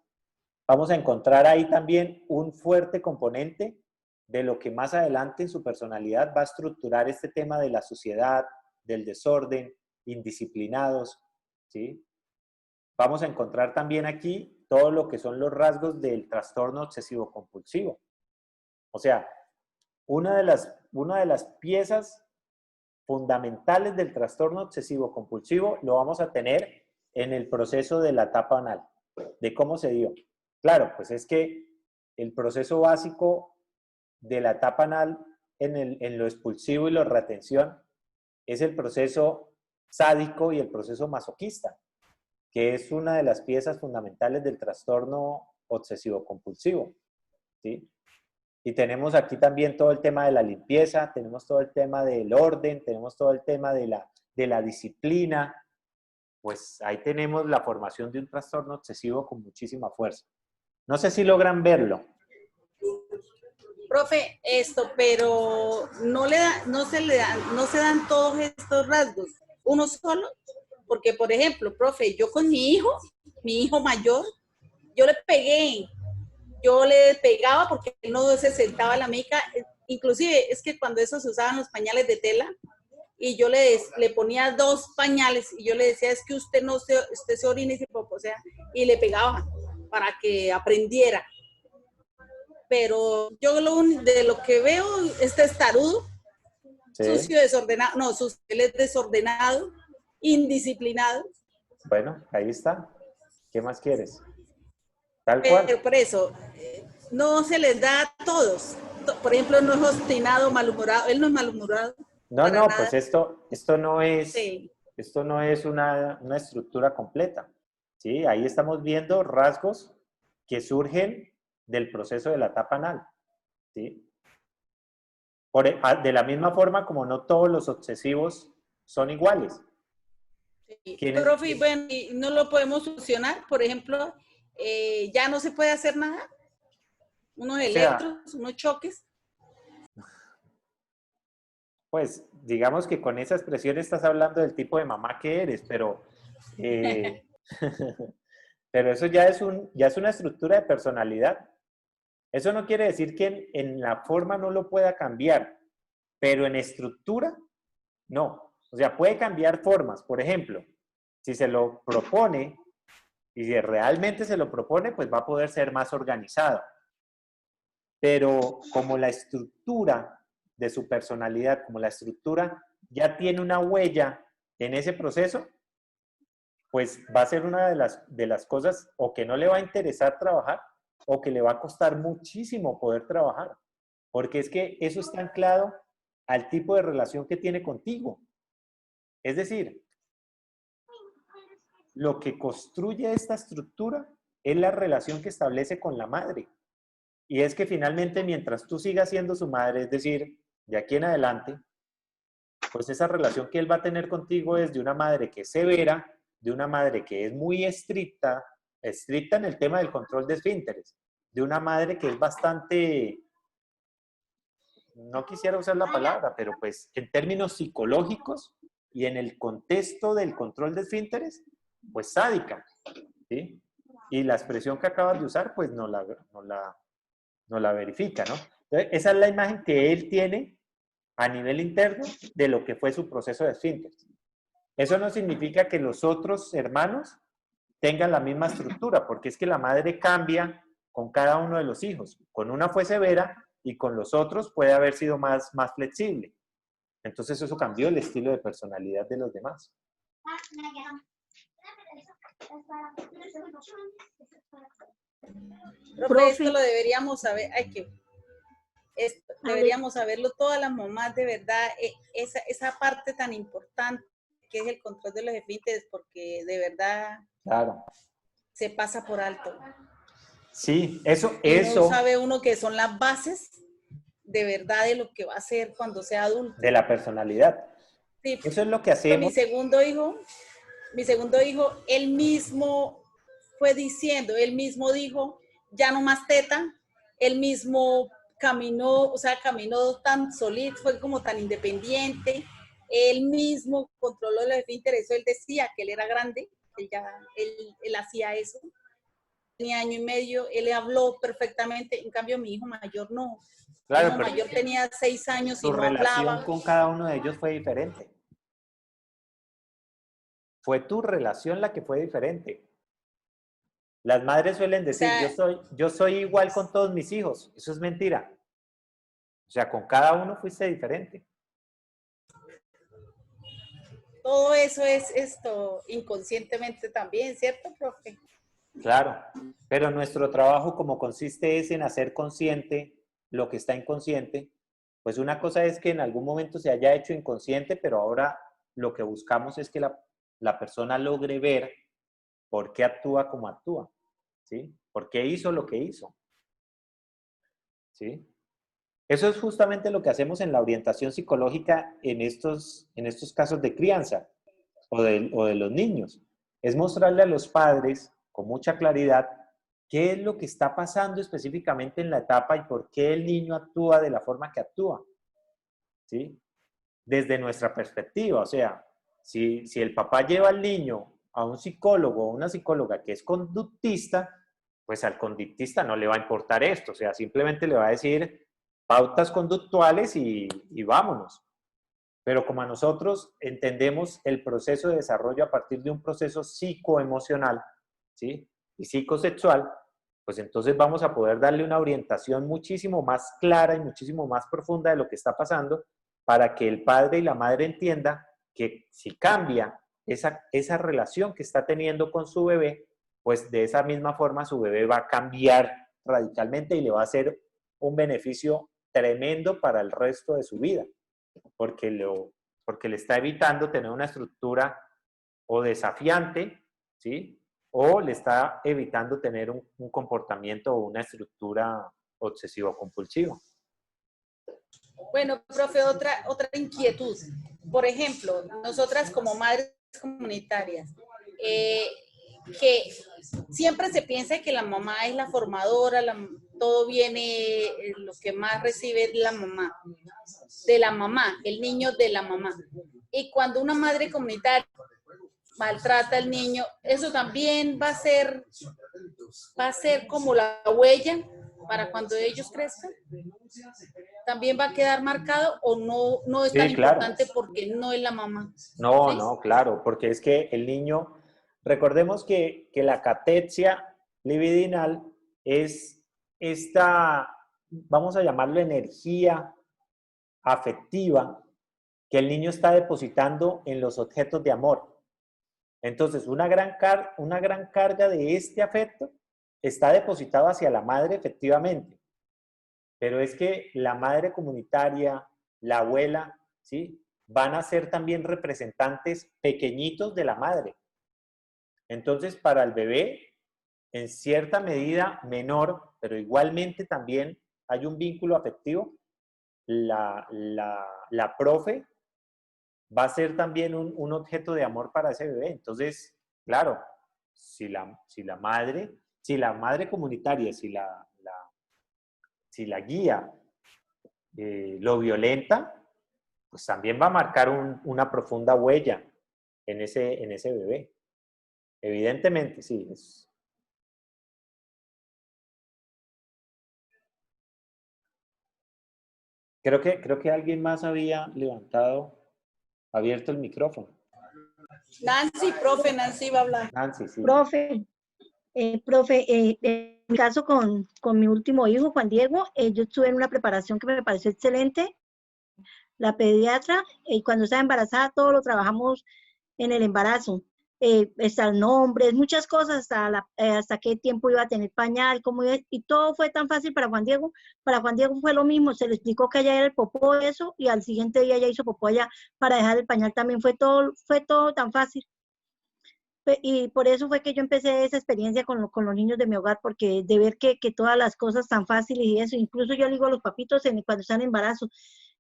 Vamos a encontrar ahí también un fuerte componente de lo que más adelante en su personalidad va a estructurar este tema de la suciedad, del desorden, indisciplinados, ¿sí? Vamos a encontrar también aquí todo lo que son los rasgos del trastorno obsesivo-compulsivo. O sea, una de las piezas fundamentales del trastorno obsesivo-compulsivo lo vamos a tener en el proceso de la etapa anal, de cómo se dio. Claro, pues es que el proceso básico de la etapa anal en lo expulsivo y la retención es el proceso sádico y el proceso masoquista, que es una de las piezas fundamentales del trastorno obsesivo-compulsivo, ¿sí? Y tenemos aquí también todo el tema de la limpieza, tenemos todo el tema del orden, tenemos todo el tema de la disciplina. Pues ahí tenemos la formación de un trastorno obsesivo con muchísima fuerza. No sé si logran verlo. Profe, pero no se dan todos estos rasgos, uno solo, porque por ejemplo, profe, yo con mi hijo mayor, yo le pegaba porque él no se sentaba a la mica, inclusive es que cuando eso se usaban los pañales de tela, y yo le ponía 2 pañales, y yo le decía, es que usted se orina y se poposea, y le pegaba para que aprendiera. Pero yo de lo que veo, es testarudo, ¿Sí? sucio, desordenado, él es desordenado, indisciplinado. Bueno, ahí está. ¿Qué más quieres? Tal cual. Pero por eso, no se les da a todos. Por ejemplo, no es obstinado, malhumorado, él no es malhumorado. No, Para no, nada. pues esto no es, Sí. esto no es una estructura completa, ¿sí? Ahí estamos viendo rasgos que surgen del proceso de la etapa anal, ¿sí? De la misma forma como no todos los obsesivos son iguales. Sí. Profe, bueno, ¿y no lo podemos solucionar? Por ejemplo, ya no se puede hacer nada. Unos electros, unos choques. Pues digamos que con esa expresión estás hablando del tipo de mamá que eres, pero Pero eso ya es una estructura de personalidad. Eso no quiere decir que en la forma no lo pueda cambiar, pero en estructura, no. O sea, puede cambiar formas. Por ejemplo, si se lo propone y si realmente se lo propone, pues va a poder ser más organizado. Pero como la estructura de su personalidad, como la estructura ya tiene una huella en ese proceso, pues va a ser una de las cosas o que no le va a interesar trabajar o que le va a costar muchísimo poder trabajar. Porque es que eso está anclado al tipo de relación que tiene contigo. Es decir, lo que construye esta estructura es la relación que establece con la madre. Y es que finalmente, mientras tú sigas siendo su madre, es decir, de aquí en adelante, pues esa relación que él va a tener contigo es de una madre que es severa, de una madre que es muy estricta, estricta en el tema del control de esfínteres, de una madre que es bastante, no quisiera usar la palabra, pero pues en términos psicológicos y en el contexto del control de esfínteres, pues sádica, ¿sí? Y la expresión que acabas de usar, pues no la verifica, ¿no? Entonces, esa es la imagen que él tiene a nivel interno de lo que fue su proceso de esfínteres. Eso no significa que los otros hermanos tengan la misma estructura, porque es que la madre cambia con cada uno de los hijos. Con una fue severa y con los otros puede haber sido más flexible. Entonces eso cambió el estilo de personalidad de los demás. Profe, esto lo deberíamos saber, deberíamos saberlo todas las mamás, de verdad, esa parte tan importante que es el control de los esfínteres, porque de verdad claro, se pasa por alto. Sí, eso. No sabe uno que son las bases de verdad de lo que va a ser cuando sea adulto. De la personalidad. Sí, eso es lo que hacemos. Mi segundo hijo, él mismo fue diciendo, él mismo dijo, ya no más teta, él mismo caminó tan solito, fue como tan independiente, él mismo controló los esfínteres, él decía que él era grande, él hacía eso, tenía 1 año y medio, él habló perfectamente, en cambio mi hijo mayor no. Claro, mi hijo mayor tenía 6 años y no hablaba. Tu relación con cada uno de ellos fue diferente. Fue tu relación la que fue diferente. Las madres suelen decir, o sea, yo soy igual con todos mis hijos. Eso es mentira. O sea, con cada uno fuiste diferente. Todo eso es inconscientemente también, ¿cierto, profe? Claro, pero nuestro trabajo como consiste es en hacer consciente lo que está inconsciente. Pues una cosa es que en algún momento se haya hecho inconsciente, pero ahora lo que buscamos es que la persona logre ver por qué actúa como actúa, ¿sí? ¿Por qué hizo lo que hizo? ¿Sí? Eso es justamente lo que hacemos en la orientación psicológica en estos casos de crianza o de los niños. Es mostrarle a los padres con mucha claridad qué es lo que está pasando específicamente en la etapa y por qué el niño actúa de la forma que actúa, ¿sí? Desde nuestra perspectiva, o sea, si el papá lleva al niño a un psicólogo o una psicóloga que es conductista, pues al conductista no le va a importar esto, o sea, simplemente le va a decir pautas conductuales y vámonos. Pero como a nosotros entendemos el proceso de desarrollo a partir de un proceso psicoemocional, ¿sí? Y psicosexual, pues entonces vamos a poder darle una orientación muchísimo más clara y muchísimo más profunda de lo que está pasando para que el padre y la madre entiendan que si cambia esa relación que está teniendo con su bebé, pues de esa misma forma su bebé va a cambiar radicalmente y le va a hacer un beneficio tremendo para el resto de su vida, porque le está evitando tener una estructura o desafiante, ¿sí? O le está evitando tener un comportamiento o una estructura obsesivo-compulsiva. Bueno, profe, otra inquietud. Por ejemplo, nosotras como madres comunitarias, que siempre se piensa que la mamá es la formadora, todo viene, lo que más recibe es de la mamá, el niño de la mamá. Y cuando una madre comunitaria maltrata al niño, eso también va a ser como la huella para cuando ellos crezcan. También va a quedar marcado o no es tan Sí, claro. importante porque no es la mamá. No, ¿Sí? no, claro, porque es que el niño, recordemos que la catexia libidinal es esta, vamos a llamarlo energía afectiva que el niño está depositando en los objetos de amor. Entonces, una gran carga de este afecto está depositado hacia la madre, efectivamente, pero es que la madre comunitaria, la abuela, ¿sí? Van a ser también representantes pequeñitos de la madre. Entonces, para el bebé, en cierta medida menor, pero igualmente también hay un vínculo afectivo, la profe va a ser también un objeto de amor para ese bebé. Entonces, claro, si la madre comunitaria, si la guía lo violenta, pues también va a marcar una profunda huella en ese bebé. Evidentemente, sí. Creo que alguien más había abierto el micrófono. Nancy va a hablar. Nancy, sí. Profe, en mi caso con mi último hijo, Juan Diego, yo estuve en una preparación que me pareció excelente. La pediatra, cuando estaba embarazada, todo lo trabajamos en el embarazo. Hasta nombres, muchas cosas, hasta qué tiempo iba a tener pañal, y todo fue tan fácil para Juan Diego. Para Juan Diego fue lo mismo, se le explicó que allá era el popó, eso, y al siguiente día ya hizo popó allá para dejar el pañal. También fue todo tan fácil. Y por eso fue que yo empecé esa experiencia con los niños de mi hogar, porque de ver que todas las cosas tan fáciles y eso, incluso yo le digo a los papitos cuando están en embarazo,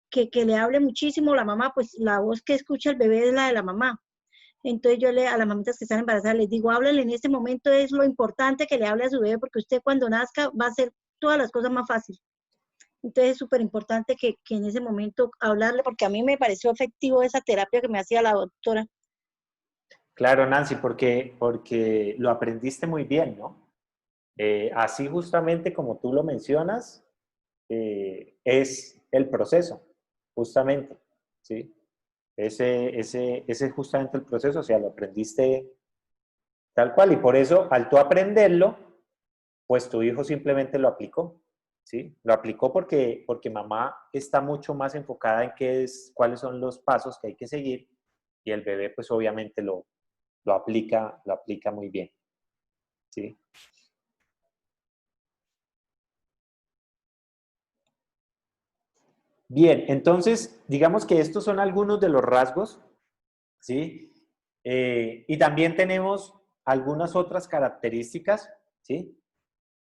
que le hable muchísimo la mamá, pues la voz que escucha el bebé es la de la mamá. Entonces yo a las mamitas que están embarazadas les digo, háblele en este momento, es lo importante que le hable a su bebé, porque usted cuando nazca va a hacer todas las cosas más fáciles. Entonces es súper importante que en ese momento hablarle, porque a mí me pareció efectivo esa terapia que me hacía la doctora. Claro, Nancy, porque lo aprendiste muy bien, ¿no? Así justamente como tú lo mencionas, es el proceso, justamente, ¿sí? Ese es justamente el proceso, o sea, lo aprendiste tal cual, y por eso, al tú aprenderlo, pues tu hijo simplemente lo aplicó, ¿sí? Lo aplicó porque mamá está mucho más enfocada en cuáles son los pasos que hay que seguir, y el bebé, pues obviamente lo aplica muy bien, ¿sí? Bien, entonces, digamos que estos son algunos de los rasgos, ¿sí? Y también tenemos algunas otras características, ¿sí?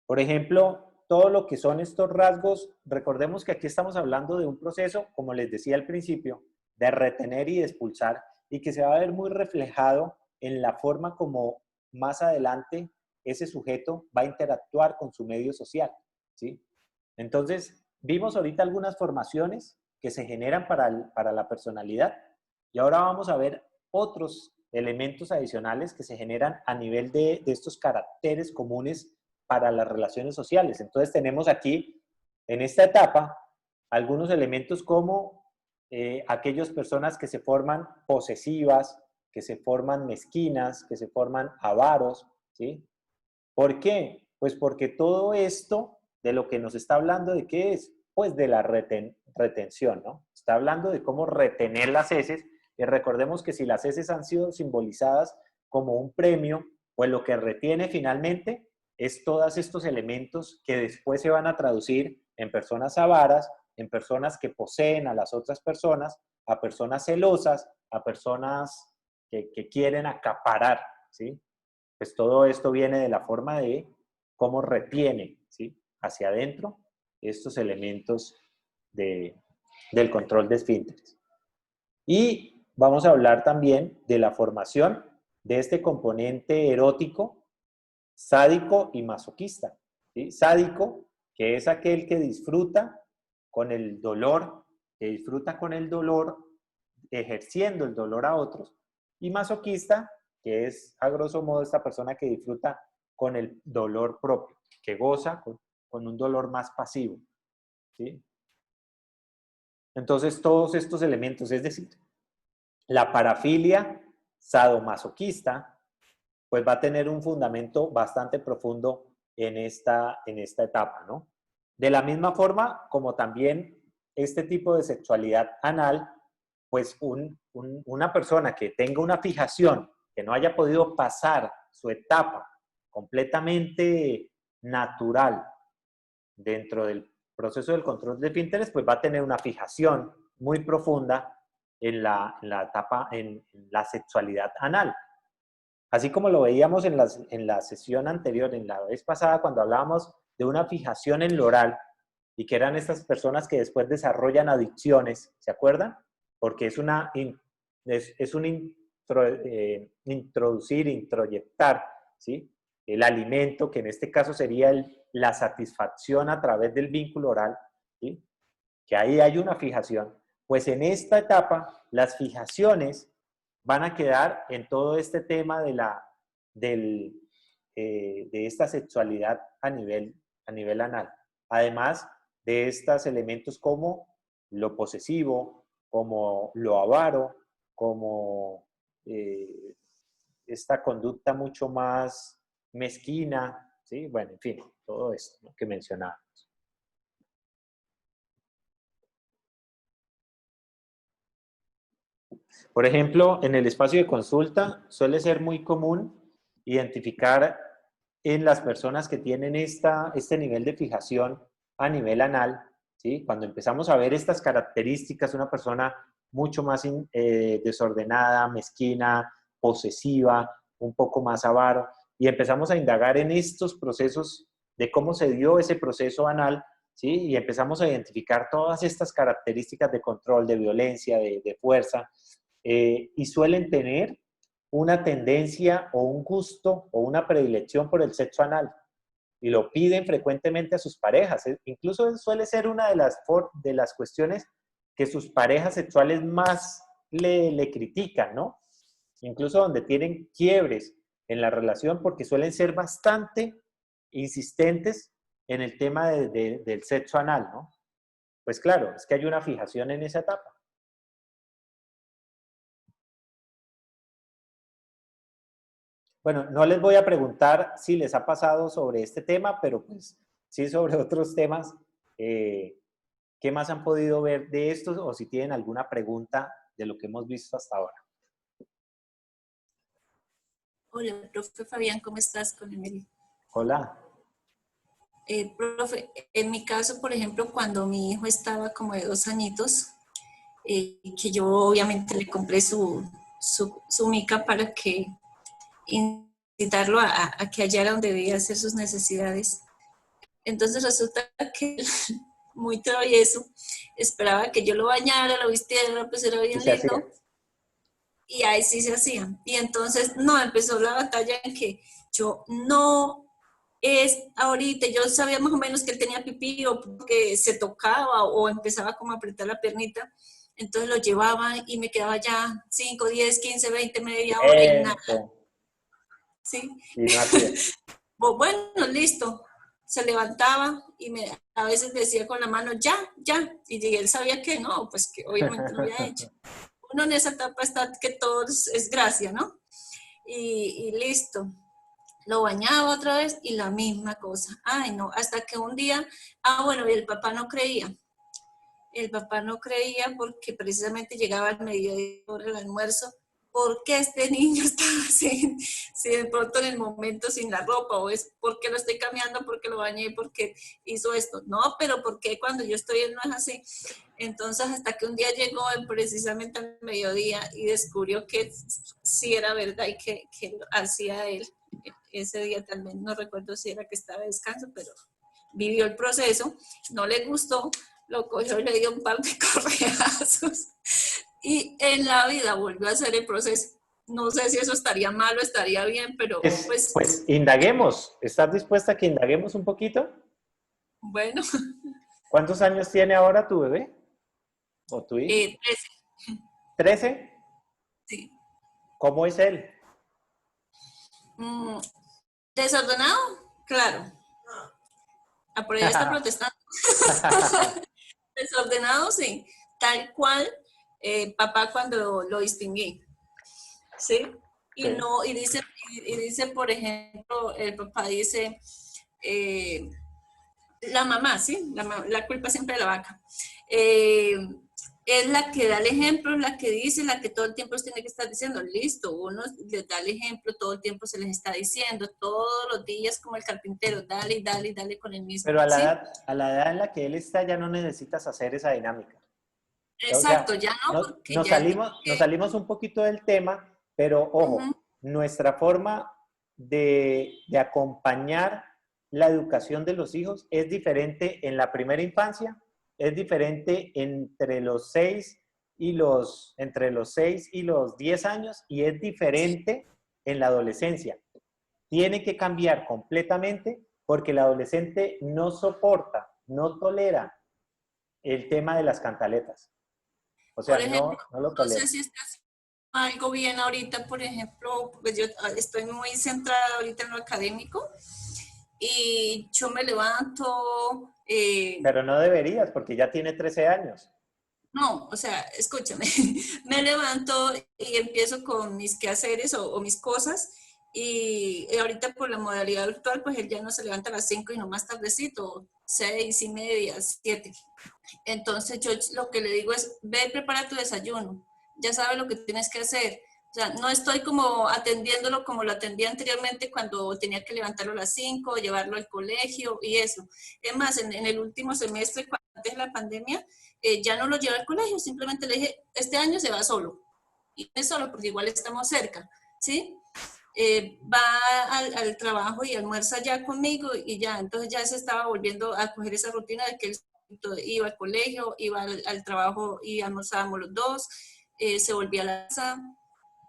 Por ejemplo, todo lo que son estos rasgos, recordemos que aquí estamos hablando de un proceso, como les decía al principio, de retener y de expulsar, y que se va a ver muy reflejado en la forma como más adelante ese sujeto va a interactuar con su medio social, ¿sí? Entonces, vimos ahorita algunas formaciones que se generan para la personalidad, y ahora vamos a ver otros elementos adicionales que se generan a nivel de estos caracteres comunes para las relaciones sociales. Entonces tenemos aquí, en esta etapa, algunos elementos como aquellas personas que se forman posesivas, que se forman mezquinas, que se forman avaros, ¿sí? ¿Por qué? Pues porque todo esto de lo que nos está hablando, ¿de qué es? Pues de la retención, ¿no? Está hablando de cómo retener las heces, y recordemos que si las heces han sido simbolizadas como un premio, pues lo que retiene finalmente es todos estos elementos que después se van a traducir en personas avaras, en personas que poseen a las otras personas, a personas celosas, a personas que quieren acaparar, ¿sí? Pues todo esto viene de la forma de cómo retiene, ¿sí? Hacia adentro estos elementos del control de esfínteres. Y vamos a hablar también de la formación de este componente erótico, sádico y masoquista, ¿sí? Sádico, que es aquel que disfruta con el dolor, ejerciendo el dolor a otros, y masoquista, que es a grosso modo esta persona que disfruta con el dolor propio, que goza con un dolor más pasivo, ¿sí? Entonces, todos estos elementos, es decir, la parafilia sadomasoquista, pues va a tener un fundamento bastante profundo en esta etapa, ¿no? De la misma forma como también este tipo de sexualidad anal, pues una persona que tenga una fijación, que no haya podido pasar su etapa completamente natural dentro del proceso del control de esfínteres, pues va a tener una fijación muy profunda en la etapa, en la sexualidad anal. Así como lo veíamos en la sesión anterior, en la vez pasada, cuando hablábamos de una fijación en lo oral, y que eran estas personas que después desarrollan adicciones, ¿se acuerdan? Porque es un introducir, introyectar, ¿sí? El alimento, que en este caso sería la satisfacción a través del vínculo oral, ¿sí? Que ahí hay una fijación. Pues en esta etapa, las fijaciones van a quedar en todo este tema de esta sexualidad a nivel anal. Además de estos elementos como lo posesivo, como lo avaro, como esta conducta mucho más mezquina, ¿sí? Bueno, en fin, todo esto, ¿no?, que mencionaba. Por ejemplo, en el espacio de consulta suele ser muy común identificar en las personas que tienen este nivel de fijación a nivel anal, ¿sí? Cuando empezamos a ver estas características, una persona mucho más desordenada, mezquina, posesiva, un poco más avaro, y empezamos a indagar en estos procesos de cómo se dio ese proceso anal, ¿sí? Y empezamos a identificar todas estas características de control, de violencia, de fuerza, y suelen tener una tendencia o un gusto o una predilección por el sexo anal y lo piden frecuentemente a sus parejas. Incluso suele ser una de las cuestiones que sus parejas sexuales más le critican, ¿no? Incluso donde tienen quiebres en la relación porque suelen ser bastante insistentes en el tema del sexo anal, ¿no? Pues claro, es que hay una fijación en esa etapa. Bueno, no les voy a preguntar si les ha pasado sobre este tema, pero pues sí sobre otros temas. ¿Qué más han podido ver de estos o si tienen alguna pregunta de lo que hemos visto hasta ahora? Hola, profe Fabián, ¿cómo estás con Emily? Hola. Profe, en mi caso, por ejemplo, cuando mi hijo estaba como de 2 añitos, que yo obviamente le compré su mica para que incitarlo a que hallara donde debía hacer sus necesidades. Entonces resulta que muy travieso, esperaba que yo lo bañara, lo vistiera, pues era bien lindo. Y ahí sí se hacía. Y entonces, no, empezó la batalla en que yo no es ahorita, yo sabía más o menos que él tenía pipí o que se tocaba o empezaba como a apretar la piernita. Entonces lo llevaba y me quedaba ya 5, 10, 15, 20, media hora y nada. ¿Sí? Y no hacía. Bueno, listo. Se levantaba y a veces me decía con la mano, ya, ya. Y él sabía que no, pues que obviamente no había hecho. Uno en esa etapa está que todo es gracia, ¿no? Y listo. Lo bañaba otra vez y la misma cosa. Ay, no, hasta que un día, bueno, y el papá no creía. El papá no creía porque precisamente llegaba al mediodía por el almuerzo. ¿Por qué este niño estaba así, si de pronto en el momento sin la ropa? ¿O es porque lo estoy cambiando, porque lo bañé, porque hizo esto? No, pero ¿por qué cuando yo estoy él no es así? Entonces hasta que un día llegó precisamente al mediodía y descubrió que sí era verdad y que lo hacía él. Ese día tal vez no recuerdo si era que estaba de descanso, pero vivió el proceso, no le gustó, lo cogió y le dio un par de correazos y en la vida volvió a hacer el proceso. No sé si eso estaría mal o estaría bien, pero pues indaguemos. ¿Estás dispuesta a que indaguemos un poquito? Bueno. ¿Cuántos años tiene ahora tu bebé? ¿O tu hijo? 13. ¿13? Sí. ¿Cómo es él? Mm, ¿Desordenado? Claro. Ah, por allá está protestando. Desordenado, sí. Tal cual, papá cuando lo distinguí. ¿Sí? Y Sí. no, y dice, por ejemplo, el papá dice, eh, la mamá, ¿sí? La culpa siempre de la vaca. Es la que da el ejemplo, la que dice, la que todo el tiempo tiene que estar diciendo, listo, uno les da el ejemplo, todo el tiempo se les está diciendo, todos los días como el carpintero, dale, dale, dale con el mismo, Pero ¿sí? a la edad en la que él está ya no necesitas hacer esa dinámica. O Exacto, sea, ya no, porque ya tiene nos que... salimos un poquito del tema, pero Ujú. ojo, nuestra forma de acompañar la educación de los hijos es diferente en la primera infancia, es diferente entre los 6 y los 10 años y es diferente en la adolescencia. Tiene que cambiar completamente porque el adolescente no soporta, no tolera el tema de las cantaletas. O Por sea, ejemplo, no lo no sé tolera. si está haciendo algo bien ahorita, por ejemplo, pues yo estoy muy centrada ahorita en lo académico y yo me levanto, Pero no deberías porque ya tiene 13 años. no, o sea, escúchame, me levanto y empiezo con mis quehaceres o mis cosas y ahorita por la modalidad virtual, pues él ya no se levanta a las 5 y no más tardecito, 6:30, 7. Entonces yo lo que le digo es, ve y prepara tu desayuno, ya sabes lo que tienes que hacer. O sea, no estoy como atendiéndolo como lo atendía anteriormente cuando tenía que levantarlo a las 5, llevarlo al colegio y eso. Es más, en el último semestre, antes de la pandemia, ya no lo llevé al colegio, simplemente le dije, este año se va solo. Y es solo porque igual estamos cerca, ¿sí? Va al trabajo y almuerza ya conmigo y ya, entonces ya se estaba volviendo a coger esa rutina de que él iba al colegio, iba al trabajo y almorzábamos los dos, se volvía a la casa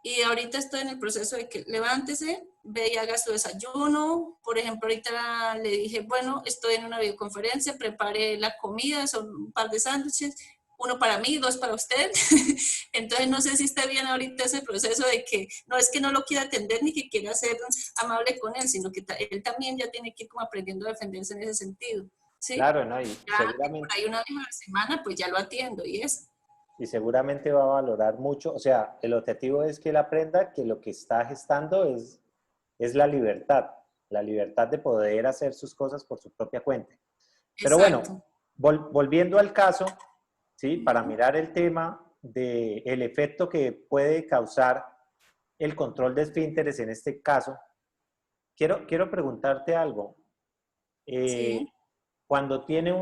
y ahorita estoy en el proceso de que levántese, ve y haga su desayuno. Por ejemplo, ahorita le dije, bueno, estoy en una videoconferencia, prepare la comida, son un par de sándwiches, uno para mí, dos para usted. Entonces, no sé si está bien ahorita ese proceso de que no es que no lo quiera atender ni que quiera ser amable con él, sino que él también ya tiene que ir como aprendiendo a defenderse en ese sentido. ¿Sí? Claro, ¿no? Ya que por ahí una vez a la semana, pues ya lo atiendo y eso. Y seguramente va a valorar mucho. O sea, el objetivo es que él aprenda que lo que está gestando es la libertad de poder hacer sus cosas por su propia cuenta. Pero bueno, Exacto. volviendo al caso, ¿sí? Para mirar el tema del efecto que puede causar el control de esfínteres en este caso, quiero preguntarte algo. Sí. Eh, cuando tiene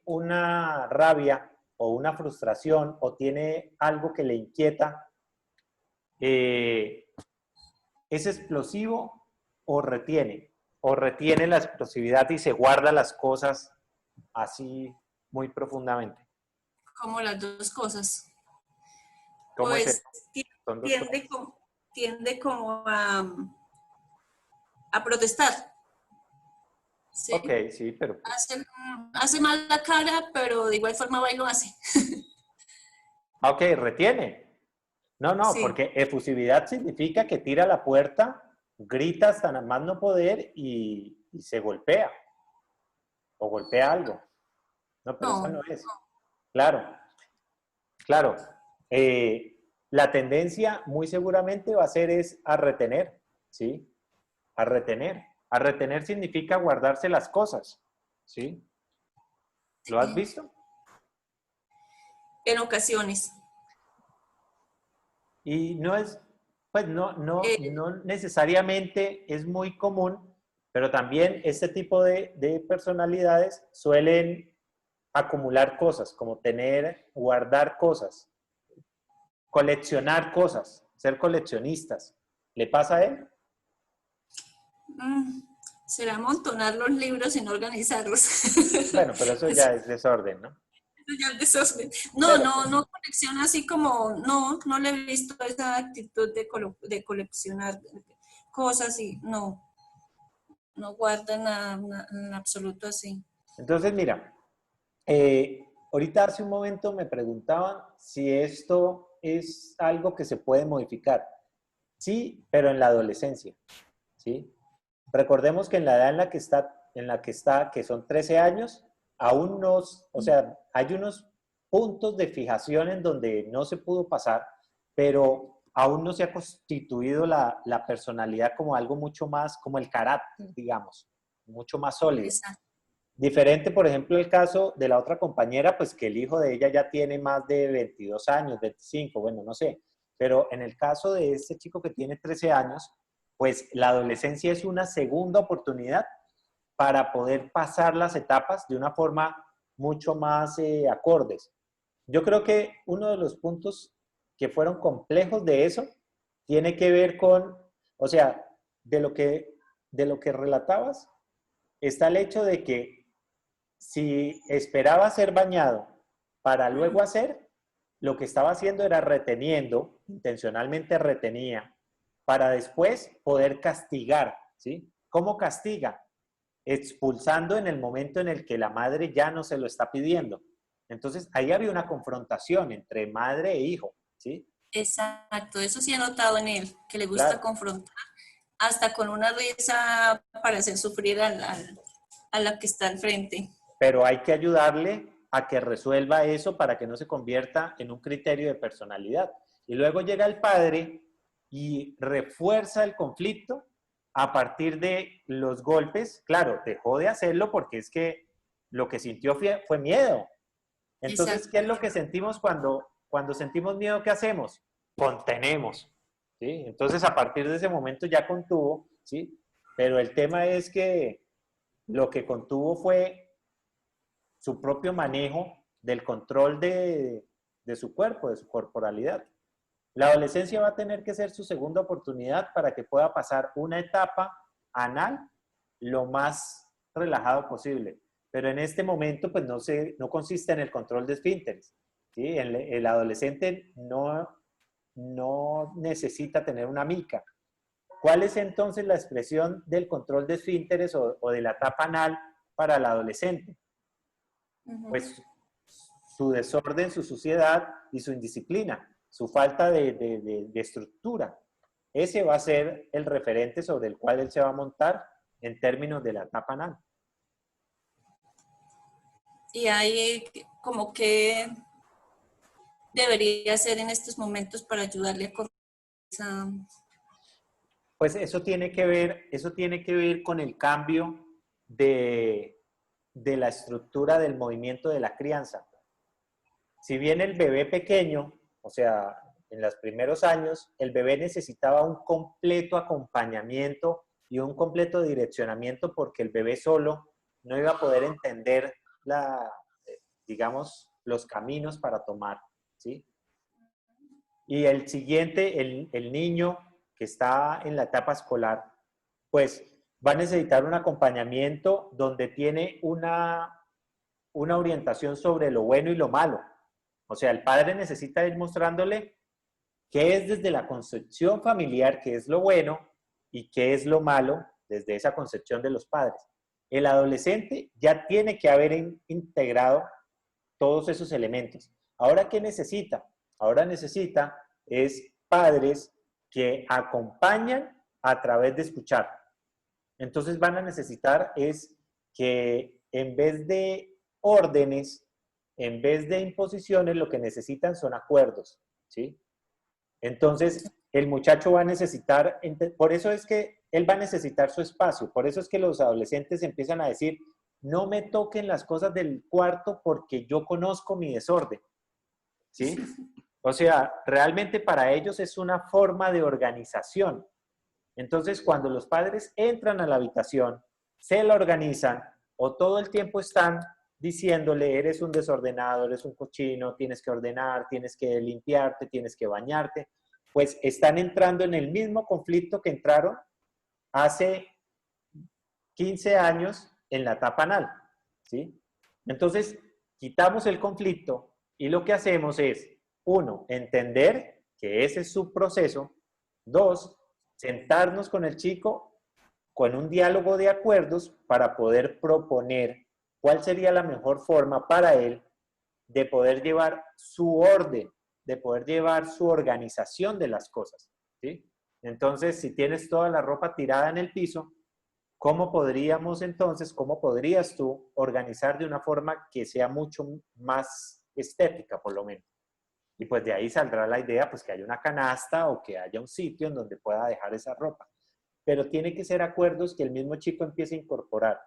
una rabia o una frustración o tiene algo que le inquieta, eh, ¿es explosivo o retiene? ¿O retiene la explosividad y se guarda las cosas así muy profundamente? Como las dos cosas. ¿Cómo es Pues eso? Son dos cosas. tiende como, tiende como a protestar, Ok, ¿sí? sí, pero Hace mal la cara, pero de igual forma va y lo hace. ok, retiene. No, Sí, porque efusividad significa que tira la puerta, grita hasta nada más no poder y se golpea o golpea algo. No, pero eso no no, es. Claro, claro. La tendencia muy seguramente va a ser es a retener, ¿sí? A retener. A retener significa guardarse las cosas, ¿sí? ¿Lo has sí, visto? en ocasiones. Y no es, pues Eh, no necesariamente es muy común, pero también este tipo de personalidades suelen acumular cosas, como guardar cosas, coleccionar cosas, ser coleccionistas. ¿Le pasa a él? mm, será amontonar los libros y no organizarlos. Bueno, pero eso Eso ya es desorden, ¿no? ya es desorden. No, Pero no, pues, no colecciona así como, no le he visto esa actitud de coleccionar cosas y no guarda nada en absoluto así. entonces mira, ahorita hace un momento me preguntaban si esto es algo que se puede modificar. Sí, pero en la adolescencia, ¿sí? Recordemos que en la edad en la que está, que son 13 años, aún nos, o sea, hay unos puntos de fijación en donde no se pudo pasar, pero aún no se ha constituido la personalidad como algo mucho más, como el carácter, digamos, mucho más sólido. Exacto. Diferente, por ejemplo, el caso de la otra compañera, pues que el hijo de ella ya tiene más de 22 años, 25, bueno, no sé. Pero en el caso de este chico que tiene 13 años, pues la adolescencia es una segunda oportunidad para poder pasar las etapas de una forma mucho más acordes. Yo creo que uno de los puntos que fueron complejos de eso tiene que ver con, o sea, de lo que relatabas, está el hecho de que si esperaba ser bañado para luego hacer, lo que estaba haciendo era reteniendo, intencionalmente retenía, para después poder castigar, ¿sí? ¿Cómo castiga? Expulsando en el momento en el que la madre ya no se lo está pidiendo. Entonces, ahí había una confrontación entre madre e hijo, ¿sí? Exacto, eso sí he notado en él, que le gusta Claro, confrontar, hasta con una risa para hacer sufrir a la que está al frente. pero hay que ayudarle a que resuelva eso para que no se convierta en un criterio de personalidad. Y luego llega el padre y refuerza el conflicto a partir de los golpes. Claro, dejó de hacerlo porque es que lo que sintió fue miedo. Entonces, ¿qué es lo que Exactamente. sentimos cuando sentimos miedo? ¿Qué hacemos? Contenemos, ¿sí? Entonces, a partir de ese momento ya contuvo, ¿sí? Pero el tema es que lo que contuvo fue su propio manejo del control de su cuerpo, de su corporalidad. La adolescencia va a tener que ser su segunda oportunidad para que pueda pasar una etapa anal lo más relajado posible. Pero en este momento, pues no consiste en el control de esfínteres, ¿sí? El adolescente no necesita tener una mica. ¿Cuál es entonces la expresión del control de esfínteres o de la etapa anal para el adolescente? Ujú. Pues su desorden, su suciedad y su indisciplina, su falta de estructura. Ese va a ser el referente sobre el cual él se va a montar en términos de la etapa anal. Y hay como que debería hacer en estos momentos para ayudarle a corregir esa... Pues eso tiene que ver con el cambio de la estructura del movimiento de la crianza. Si bien el bebé pequeño, o sea, en los primeros años, el bebé necesitaba un completo acompañamiento y un completo direccionamiento porque el bebé solo no iba a poder entender digamos, los caminos para tomar, ¿sí? Y el siguiente, el niño que está en la etapa escolar, pues va a necesitar un acompañamiento donde tiene una orientación sobre lo bueno y lo malo. O sea, el padre necesita ir mostrándole qué es desde la concepción familiar, qué es lo bueno y qué es lo malo desde esa concepción de los padres. El adolescente ya tiene que haber integrado todos esos elementos. Ahora, ¿qué necesita? Ahora necesita es padres que acompañan a través de escuchar. Entonces van a necesitar es que en vez de órdenes, en vez de imposiciones, lo que necesitan son acuerdos, ¿sí? Entonces, el muchacho va a necesitar, por eso es que él va a necesitar su espacio, por eso es que los adolescentes empiezan a decir, no me toquen las cosas del cuarto porque yo conozco mi desorden, ¿sí? O sea, realmente para ellos es una forma de organización. Entonces, cuando los padres entran a la habitación, se la organizan o todo el tiempo están diciéndole, eres un desordenado, eres un cochino, tienes que ordenar, tienes que limpiarte, tienes que bañarte, pues están entrando en el mismo conflicto que entraron hace 15 años en la etapa anal, ¿sí? Entonces, quitamos el conflicto y lo que hacemos es, uno, entender que ese es su proceso. Dos, sentarnos con el chico con un diálogo de acuerdos para poder proponer cuál sería la mejor forma para él de poder llevar su orden, de poder llevar su organización de las cosas, ¿sí? Entonces, si tienes toda la ropa tirada en el piso, ¿cómo podríamos entonces, cómo podrías tú organizar de una forma que sea mucho más estética, por lo menos? Y pues de ahí saldrá la idea, pues que haya una canasta o que haya un sitio en donde pueda dejar esa ropa. Pero tiene que ser acuerdos que el mismo chico empiece a incorporar.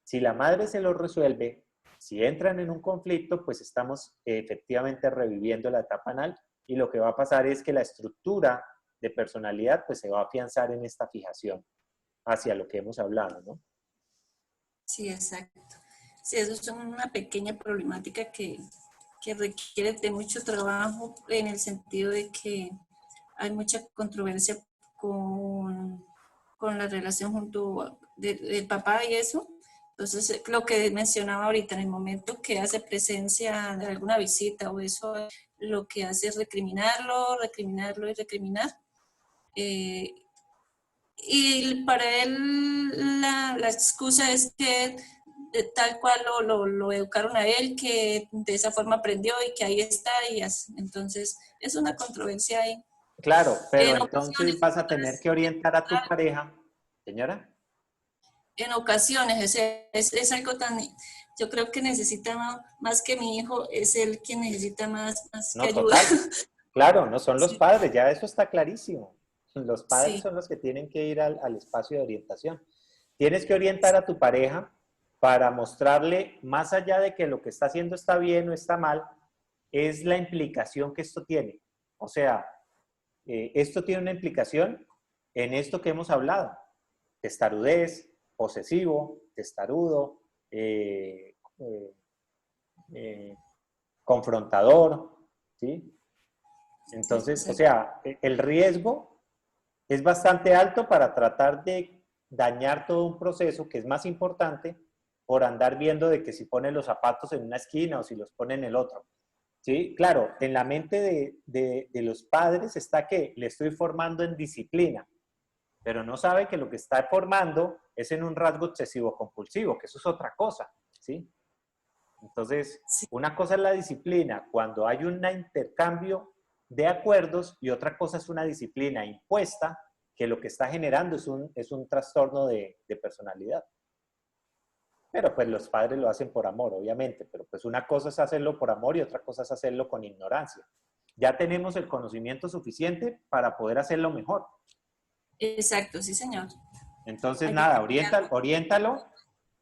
Si la madre se lo resuelve, si entran en un conflicto, pues estamos efectivamente reviviendo la etapa anal y lo que va a pasar es que la estructura de personalidad pues se va a afianzar en esta fijación hacia lo que hemos hablado, ¿no? Sí, exacto. Sí, eso es una pequeña problemática que requiere de mucho trabajo en el sentido de que hay mucha controversia con la relación junto del papá y eso. Entonces, lo que mencionaba ahorita, en el momento que hace presencia de alguna visita o eso, lo que hace es recriminarlo, recriminarlo y recriminar. Y para él la excusa es que tal cual lo educaron a él, que de esa forma aprendió y que ahí está. Y así. Entonces, es una controversia ahí. Claro, pero En entonces ocasiones, vas a tener que orientar a tu pareja, señora. en ocasiones es algo tan, yo creo que necesita más que mi hijo, es él quien necesita más que No, ayuda. total. Claro, no son los Sí, padres, ya eso está clarísimo. Los padres sí, son los que tienen que ir al espacio de orientación. Tienes que orientar a tu pareja para mostrarle, más allá de que lo que está haciendo está bien o está mal, es la implicación que esto tiene. O sea, esto tiene una implicación en esto que hemos hablado. Testarudez, posesivo, testarudo, eh, confrontador, ¿sí? sí, Entonces, o sí. sea, el riesgo es bastante alto para tratar de dañar todo un proceso que es más importante por andar viendo de que si pone los zapatos en una esquina o si los pone en el otro. Sí, claro, en la mente de los padres está que le estoy formando en disciplina, pero no sabe que lo que está formando es en un rasgo obsesivo compulsivo, que eso es otra cosa, ¿sí? Entonces, Sí. una cosa es la disciplina cuando hay un intercambio de acuerdos y otra cosa es una disciplina impuesta que lo que está generando es un trastorno de personalidad. Pero pues los padres lo hacen por amor, obviamente, pero pues una cosa es hacerlo por amor y otra cosa es hacerlo con ignorancia. Ya tenemos el conocimiento suficiente para poder hacerlo mejor. Exacto, sí, señor. Entonces, Hay que nada, cambiarlo. oriéntalo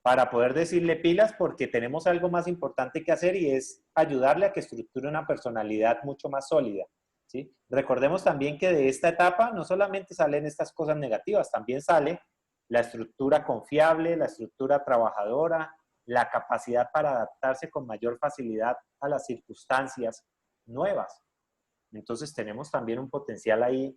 para poder decirle pilas porque tenemos algo más importante que hacer y es ayudarle a que estructure una personalidad mucho más sólida, ¿sí? Recordemos también que de esta etapa no solamente salen estas cosas negativas, también sale la estructura confiable, la estructura trabajadora, la capacidad para adaptarse con mayor facilidad a las circunstancias nuevas. Entonces tenemos también un potencial ahí.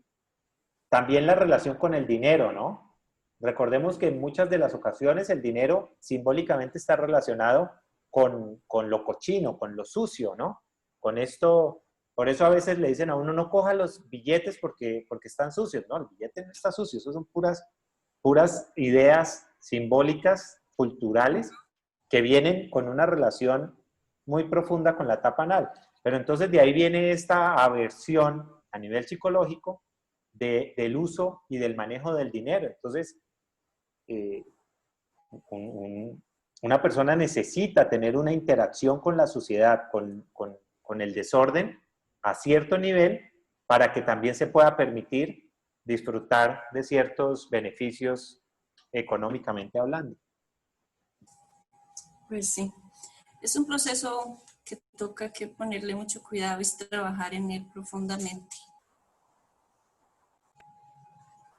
También la relación con el dinero, ¿no? Recordemos que en muchas de las ocasiones el dinero simbólicamente está relacionado con lo cochino, con lo sucio, ¿no? Con esto, por eso a veces le dicen a uno no coja los billetes porque están sucios, ¿no? El billete no está sucio, eso son puras ideas simbólicas, culturales, que vienen con una relación muy profunda con la etapa anal. Pero entonces de ahí viene esta aversión a nivel psicológico del uso y del manejo del dinero. Entonces, eh, una persona necesita tener una interacción con la sociedad, con el desorden a cierto nivel para que también se pueda permitir disfrutar de ciertos beneficios económicamente hablando. Pues sí. Es un proceso que toca que ponerle mucho cuidado y trabajar en él profundamente.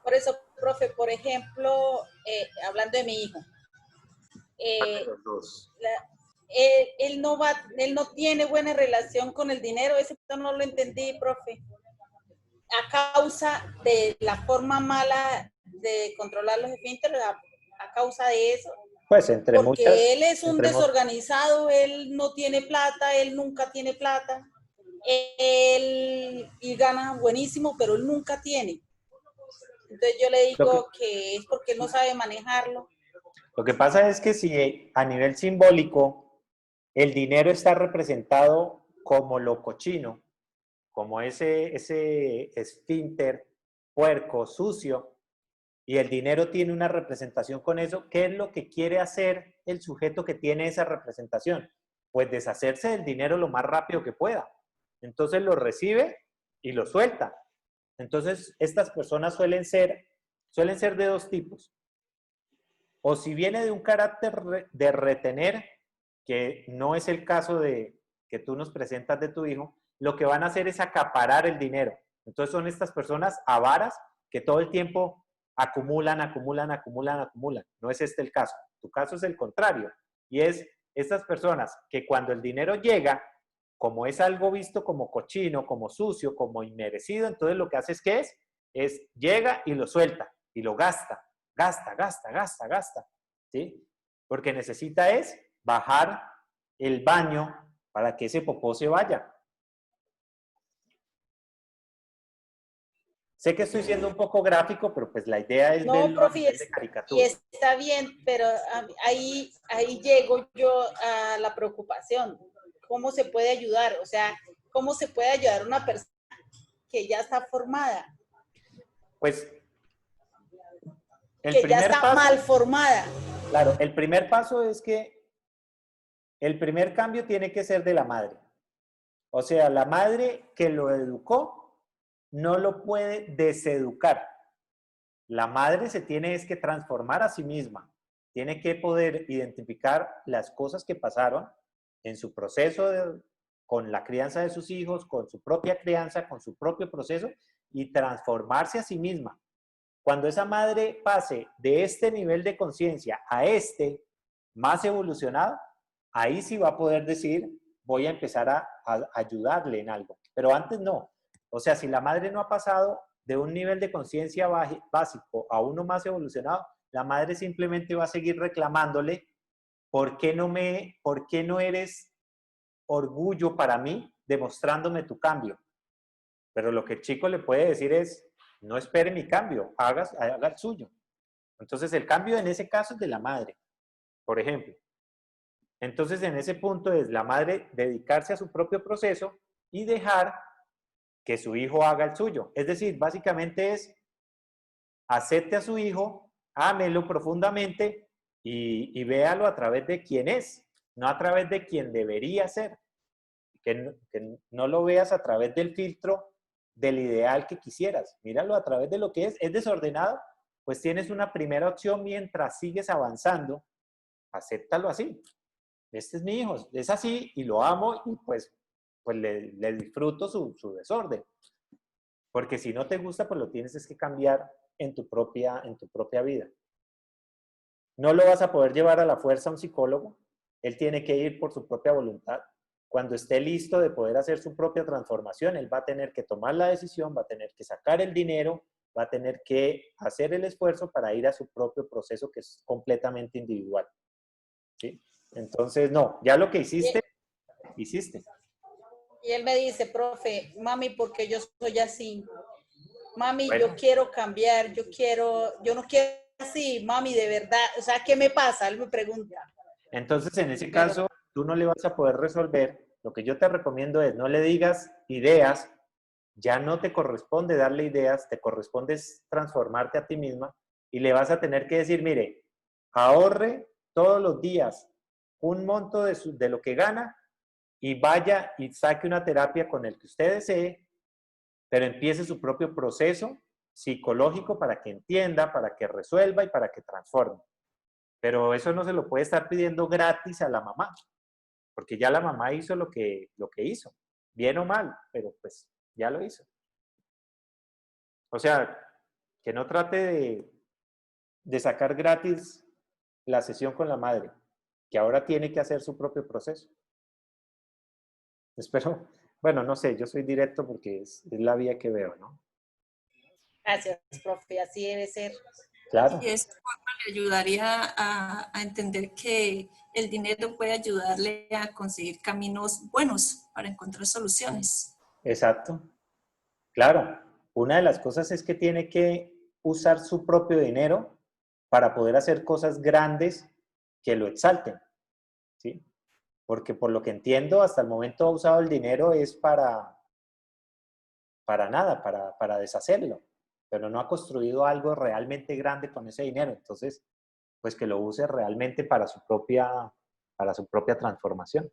Por eso, profe, por ejemplo, hablando de mi hijo, Los dos. él no tiene buena relación con el dinero, ese no lo entendí, profe, a causa de la forma mala de controlar los esfínteres, a causa de eso, Pues entre porque muchas, él es un desorganizado, él no tiene plata, él nunca tiene plata, él y gana buenísimo, pero él nunca tiene. Entonces yo le digo que es porque él no sabe manejarlo. Lo que pasa es que si a nivel simbólico el dinero está representado como lo cochino, como ese esfínter puerco, sucio, y el dinero tiene una representación con eso, ¿qué es lo que quiere hacer el sujeto que tiene esa representación? Pues deshacerse del dinero lo más rápido que pueda. Entonces lo recibe y lo suelta. Entonces estas personas suelen ser de dos tipos. O si viene de un carácter de retener, que no es el caso de que tú nos presentas de tu hijo, lo que van a hacer es acaparar el dinero. Entonces son estas personas avaras que todo el tiempo acumulan. No es este el caso. Tu caso es el contrario. Y es estas personas que cuando el dinero llega, como es algo visto como cochino, como sucio, como inmerecido, entonces lo que hace es que llega y lo suelta y lo gasta, ¿sí? Porque necesita es bajar el baño para que ese popó se vaya. Sé que estoy siendo un poco gráfico, pero pues la idea es verlo a nivel de caricatura. Y está bien, pero ahí llego yo a la preocupación. ¿Cómo se puede ayudar? O sea, ¿cómo se puede ayudar a una persona que ya está formada? Pues que ya está mal formada. Claro, el primer paso es que el primer cambio tiene que ser de la madre. O sea, la madre que lo educó no lo puede deseducar. La madre se tiene es que transformar a sí misma. Tiene que poder identificar las cosas que pasaron en su proceso con la crianza de sus hijos, con su propia crianza, con su propio proceso y transformarse a sí misma. Cuando esa madre pase de este nivel de conciencia a este más evolucionado, ahí sí va a poder decir, voy a empezar a ayudarle en algo. Pero antes no. O sea, si la madre no ha pasado de un nivel de conciencia básico a uno más evolucionado, la madre simplemente va a seguir reclamándole, ¿por qué no eres orgullo para mí demostrándome tu cambio? Pero lo que el chico le puede decir es, no espere mi cambio, haga el suyo. Entonces el cambio en ese caso es de la madre, por ejemplo. Entonces en ese punto es la madre dedicarse a su propio proceso y dejar que su hijo haga el suyo. Es decir, básicamente es acepte a su hijo, ámelo profundamente y véalo a través de quién es, no a través de quién debería ser. Que no lo veas a través del filtro del ideal que quisieras. Míralo a través de lo que es. ¿Es desordenado? Pues tienes una primera opción mientras sigues avanzando. Acéptalo así. Este es mi hijo, es así y lo amo y pues le disfruto su desorden. Porque si no te gusta, pues lo tienes que cambiar en tu propia vida. No lo vas a poder llevar a la fuerza a un psicólogo. Él tiene que ir por su propia voluntad. Cuando esté listo de poder hacer su propia transformación, él va a tener que tomar la decisión, va a tener que sacar el dinero, va a tener que hacer el esfuerzo para ir a su propio proceso que es completamente individual. ¿Sí? Entonces, no, ya lo que hiciste. Y él me dice, profe, mami, porque yo soy así. Mami, bueno, yo quiero cambiar, yo no quiero así, mami, de verdad. O sea, ¿qué me pasa? Él me pregunta. Entonces, en ese caso, tú no le vas a poder resolver. Lo que yo te recomiendo es no le digas ideas, ya no te corresponde darle ideas, te corresponde transformarte a ti misma y le vas a tener que decir, mire, ahorre todos los días un monto de lo que gana y vaya y saque una terapia con el que usted desee, pero empiece su propio proceso psicológico para que entienda, para que resuelva y para que transforme. Pero eso no se lo puede estar pidiendo gratis a la mamá, porque ya la mamá hizo lo que hizo, bien o mal, pero pues ya lo hizo. O sea, que no trate de sacar gratis la sesión con la madre, que ahora tiene que hacer su propio proceso. Espero, bueno, no sé, yo soy directo porque es la vía que veo, ¿no? Gracias, profe, así debe ser. Claro. Y esta forma le ayudaría a entender que el dinero puede ayudarle a conseguir caminos buenos para encontrar soluciones. Exacto. Claro, una de las cosas es que tiene que usar su propio dinero para poder hacer cosas grandes que lo exalten, ¿sí? Porque por lo que entiendo, hasta el momento ha usado el dinero es para nada, para deshacerlo. pero no ha construido algo realmente grande con ese dinero. Entonces, pues que lo use realmente para su propia transformación.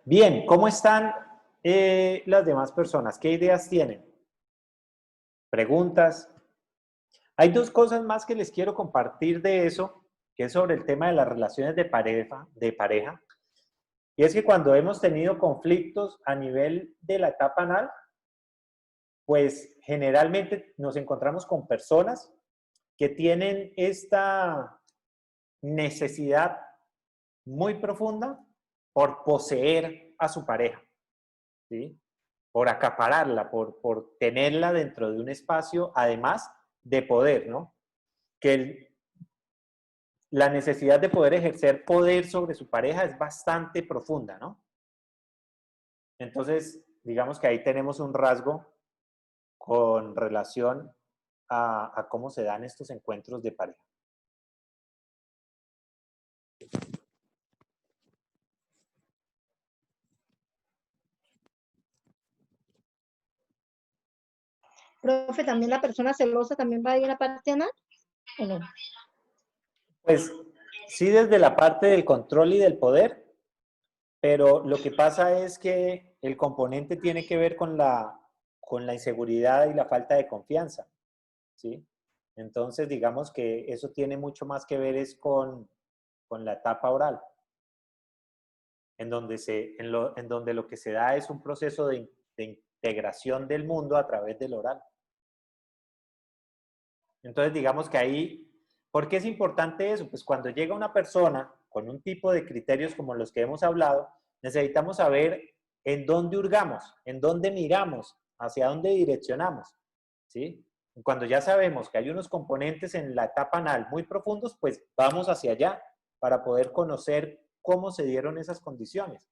Bien, ¿cómo están las demás personas? ¿Qué ideas tienen? ¿Preguntas? Hay dos cosas más que les quiero compartir de eso, que es sobre el tema de las relaciones de pareja. Y es que cuando hemos tenido conflictos a nivel de la etapa anal, pues generalmente nos encontramos con personas que tienen esta necesidad muy profunda por poseer a su pareja, ¿sí? Por acapararla, por tenerla dentro de un espacio, además de poder, ¿no? La necesidad de poder ejercer poder sobre su pareja es bastante profunda, ¿no? Entonces, digamos que ahí tenemos un rasgo con relación a cómo se dan estos encuentros de pareja. Profe, ¿también la persona celosa también va a ir a la parte anal o no? Pues sí, desde la parte del control y del poder, pero lo que pasa es que el componente tiene que ver con la inseguridad y la falta de confianza, ¿sí? Entonces, digamos que eso tiene mucho más que ver es con la etapa oral, en donde lo que se da es un proceso de integración del mundo a través del oral. Entonces, digamos que ahí, ¿por qué es importante eso? Pues cuando llega una persona con un tipo de criterios como los que hemos hablado, necesitamos saber en dónde hurgamos, en dónde miramos, hacia dónde direccionamos, ¿sí? Y cuando ya sabemos que hay unos componentes en la etapa anal muy profundos, pues vamos hacia allá para poder conocer cómo se dieron esas condiciones.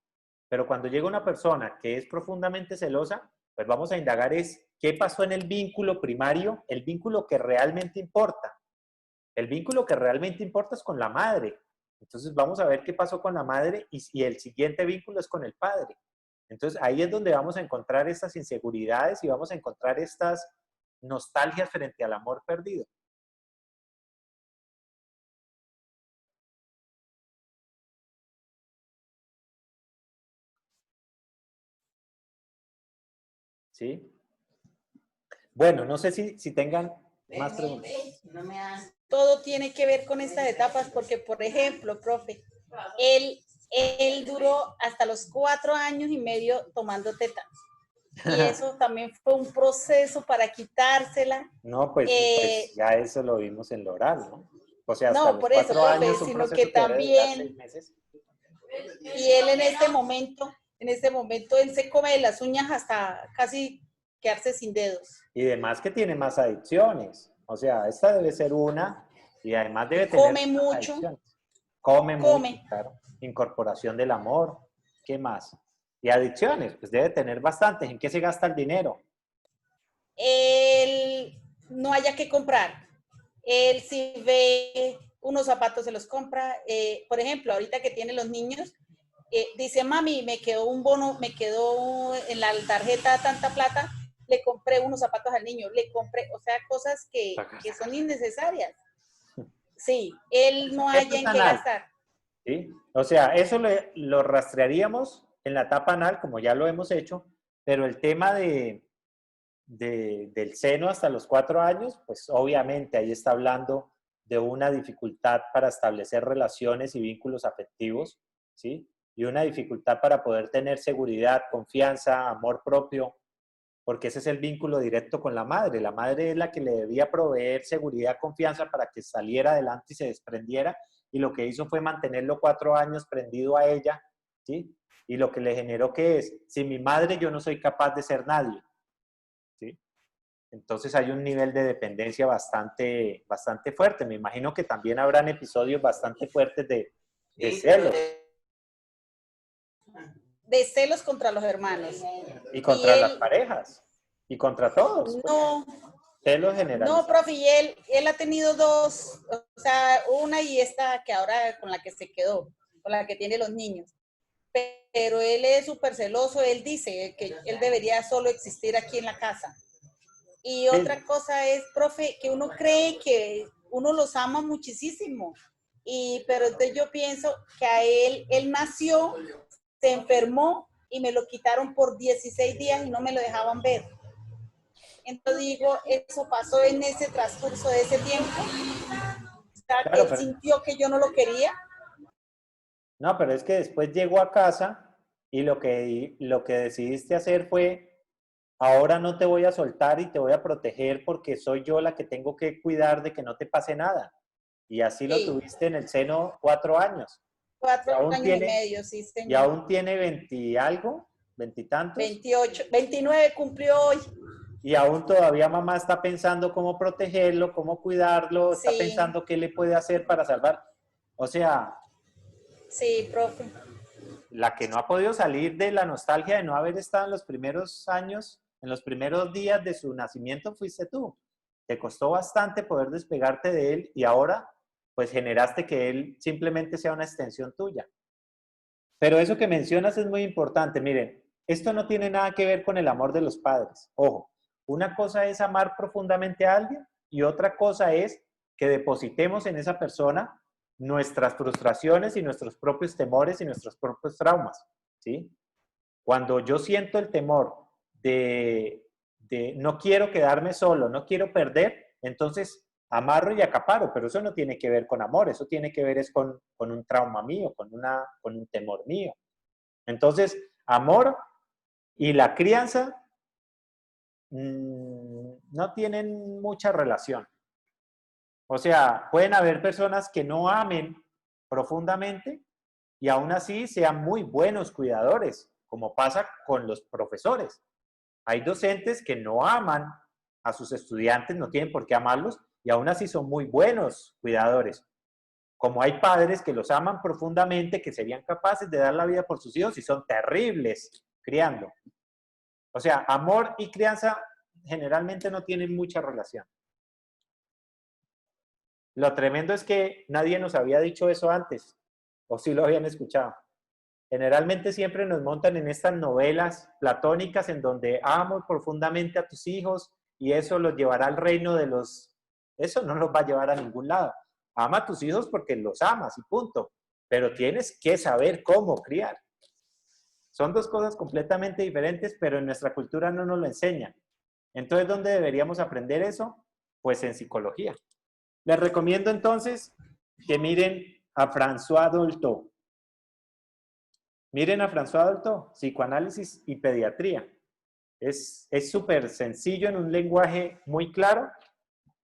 Pero cuando llega una persona que es profundamente celosa, pues vamos a indagar es qué pasó en el vínculo primario, el vínculo que realmente importa. El vínculo que realmente importa es con la madre. Entonces vamos a ver qué pasó con la madre y el siguiente vínculo es con el padre. Entonces ahí es donde vamos a encontrar estas inseguridades y vamos a encontrar estas nostalgias frente al amor perdido. ¿Sí? Bueno, no sé si tengan más preguntas. Todo tiene que ver con estas etapas porque, por ejemplo, profe, él duró hasta los 4 años y medio tomando teta. Y eso también fue un proceso para quitársela. No, pues ya eso lo vimos en lo oral, ¿no? O sea, hasta No, los por eso, 4 profe, años, un sino proceso que que debe durar 6 también, meses. y él en este momento, él se come de las uñas hasta casi quedarse sin dedos. Y además que tiene más adicciones. O sea, esta debe ser una y además debe Y tener come más mucho. adicciones. Come mucho, claro. Incorporación del amor. ¿Qué más? Y adicciones, pues debe tener bastantes. ¿En qué se gasta el dinero? Él no haya que comprar. Él si ve unos zapatos se los compra. Por ejemplo, ahorita que tiene los niños, dice, mami, me quedó un bono, me quedó en la tarjeta tanta plata, le compré unos zapatos al niño, le compré, o sea, cosas que son innecesarias. Sí, él no haya en qué gastar. ¿Sí? O sea, eso lo rastrearíamos en la etapa anal, como ya lo hemos hecho, pero el tema del seno hasta los 4 años, pues obviamente ahí está hablando de una dificultad para establecer relaciones y vínculos afectivos, ¿sí? Y una dificultad para poder tener seguridad, confianza, amor propio, porque ese es el vínculo directo con la madre. La madre es la que le debía proveer seguridad, confianza para que saliera adelante y se desprendiera, y lo que hizo fue mantenerlo 4 años prendido a ella, ¿sí? Y lo que le generó que es, sin mi madre yo no soy capaz de ser nadie, ¿sí? Entonces hay un nivel de dependencia bastante fuerte. Me imagino que también habrán episodios bastante fuertes de celos. De celos contra los hermanos. Y contra las parejas. Y contra todos. No. Celos generalizados. No, profe, y él ha tenido 2, o sea, una y esta que ahora con la que se quedó, con la que tiene los niños. pero él es súper celoso, él dice que él debería solo existir aquí en la casa. Y otra cosa es, profe, que uno cree que uno los ama muchísimo, pero entonces yo pienso que a él nació, se enfermó y me lo quitaron por 16 días y no me lo dejaban ver. Entonces digo, eso pasó en ese transcurso de ese tiempo. O sea, que él sintió que yo no lo quería. No, pero es que después llegó a casa y lo que decidiste hacer fue, ahora no te voy a soltar y te voy a proteger porque soy yo la que tengo que cuidar de que no te pase nada. Y así lo tuviste en el seno 4 años. 4 años y medio, sí, señor. Y aún tiene 20 y algo, 20 y tantos. 28, 29 cumplió hoy. Y aún todavía mamá está pensando cómo protegerlo, cómo cuidarlo, está pensando qué le puede hacer para salvar. O sea... Sí, profe. La que no ha podido salir de la nostalgia de no haber estado en los primeros años, en los primeros días de su nacimiento, fuiste tú. Te costó bastante poder despegarte de él y ahora, pues generaste que él simplemente sea una extensión tuya. Pero eso que mencionas es muy importante. Miren, esto no tiene nada que ver con el amor de los padres. Ojo, una cosa es amar profundamente a alguien y otra cosa es que depositemos en esa persona nuestras frustraciones y nuestros propios temores y nuestros propios traumas, ¿sí? Cuando yo siento el temor de no quiero quedarme solo, no quiero perder, entonces amarro y acaparo, pero eso no tiene que ver con amor, eso tiene que ver es con un trauma mío, con un temor mío. Entonces, amor y la crianza no tienen mucha relación. O sea, pueden haber personas que no amen profundamente y aún así sean muy buenos cuidadores, como pasa con los profesores. Hay docentes que no aman a sus estudiantes, no tienen por qué amarlos y aún así son muy buenos cuidadores. Como hay padres que los aman profundamente, que serían capaces de dar la vida por sus hijos y son terribles criando. O sea, amor y crianza generalmente no tienen mucha relación. Lo tremendo es que nadie nos había dicho eso antes, o sí lo habían escuchado. Generalmente siempre nos montan en estas novelas platónicas en donde amo profundamente a tus hijos y eso los llevará al reino de los... Eso no los va a llevar a ningún lado. Ama a tus hijos porque los amas y punto. Pero tienes que saber cómo criar. Son dos cosas completamente diferentes, pero en nuestra cultura no nos lo enseñan. Entonces, ¿dónde deberíamos aprender eso? Pues en psicología. Les recomiendo entonces que miren a François Dolto. Miren a François Dolto, psicoanálisis y pediatría. Es súper sencillo en un lenguaje muy claro,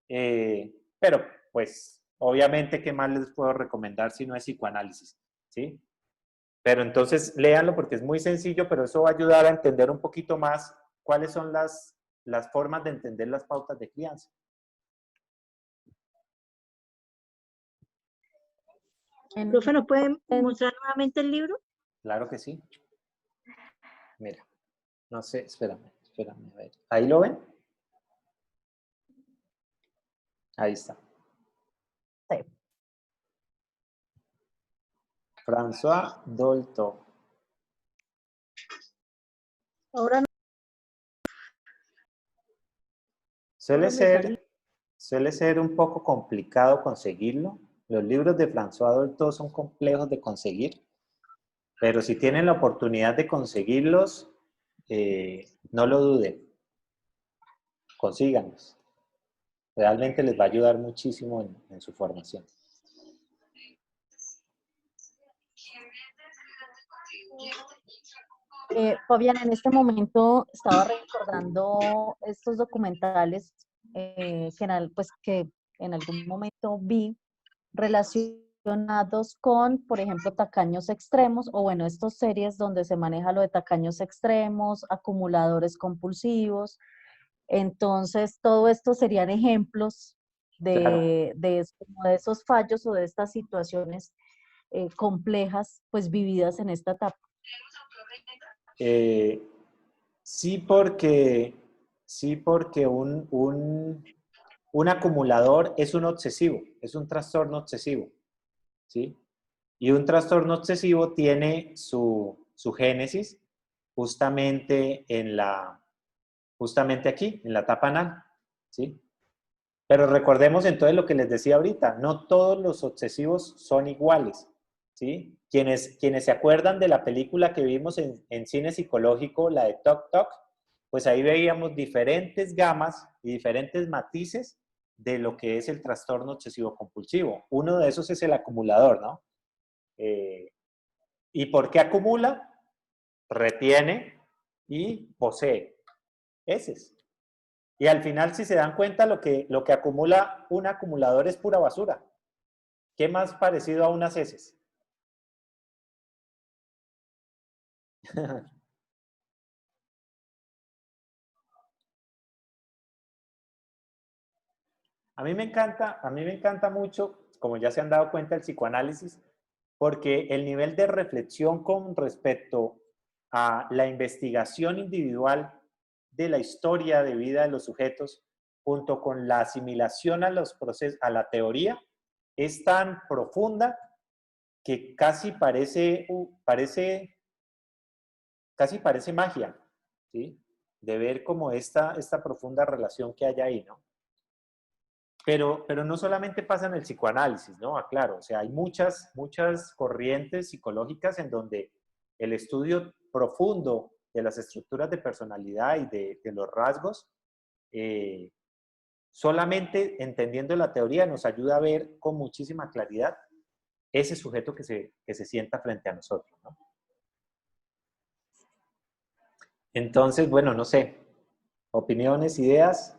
pero pues obviamente ¿qué más les puedo recomendar si no es psicoanálisis? ¿Sí? Pero entonces léanlo porque es muy sencillo, pero eso va a ayudar a entender un poquito más cuáles son las formas de entender las pautas de crianza. Profe, ¿nos pueden mostrar nuevamente el libro? Claro que sí. Mira, no sé, espérame, a ver. ¿Ahí lo ven? Ahí está. Sí. François Dolto. Ahora no. Suele ser un poco complicado conseguirlo. Los libros de François Dolto son complejos de conseguir, pero si tienen la oportunidad de conseguirlos, no lo duden. Consíganlos. Realmente les va a ayudar muchísimo en su formación. Fabián, en este momento estaba recordando estos documentales que en algún momento vi relacionados con, por ejemplo, tacaños extremos, o bueno, estas series donde se maneja lo de tacaños extremos, acumuladores compulsivos. Entonces, todo esto serían ejemplos de esos fallos o de estas situaciones complejas, pues vividas en esta etapa. Sí, porque un acumulador es un obsesivo, es un trastorno obsesivo, ¿sí? Y un trastorno obsesivo tiene su génesis justamente justamente aquí, en la etapa anal, ¿sí? Pero recordemos entonces lo que les decía ahorita, no todos los obsesivos son iguales, ¿sí? Quienes se acuerdan de la película que vimos en cine psicológico, la de Tok Tok, pues ahí veíamos diferentes gamas y diferentes matices de lo que es el trastorno obsesivo compulsivo. Uno de esos es el acumulador, ¿no? ¿Y por qué acumula? Retiene y posee. Ese es. Y al final, si se dan cuenta, lo que acumula un acumulador es pura basura. ¿Qué más parecido a unas heces? A mí me encanta mucho, como ya se han dado cuenta, el psicoanálisis, porque el nivel de reflexión con respecto a la investigación individual de la historia de vida de los sujetos, junto con la asimilación a los procesos, a la teoría, es tan profunda que casi parece magia, ¿sí? De ver como esta profunda relación que hay ahí, ¿no? Pero no solamente pasa en el psicoanálisis, ¿no? Aclaro, o sea, hay muchas corrientes psicológicas en donde el estudio profundo de las estructuras de personalidad y de los rasgos, solamente entendiendo la teoría nos ayuda a ver con muchísima claridad ese sujeto que se sienta frente a nosotros, ¿no? Entonces, bueno, no sé, opiniones, ideas.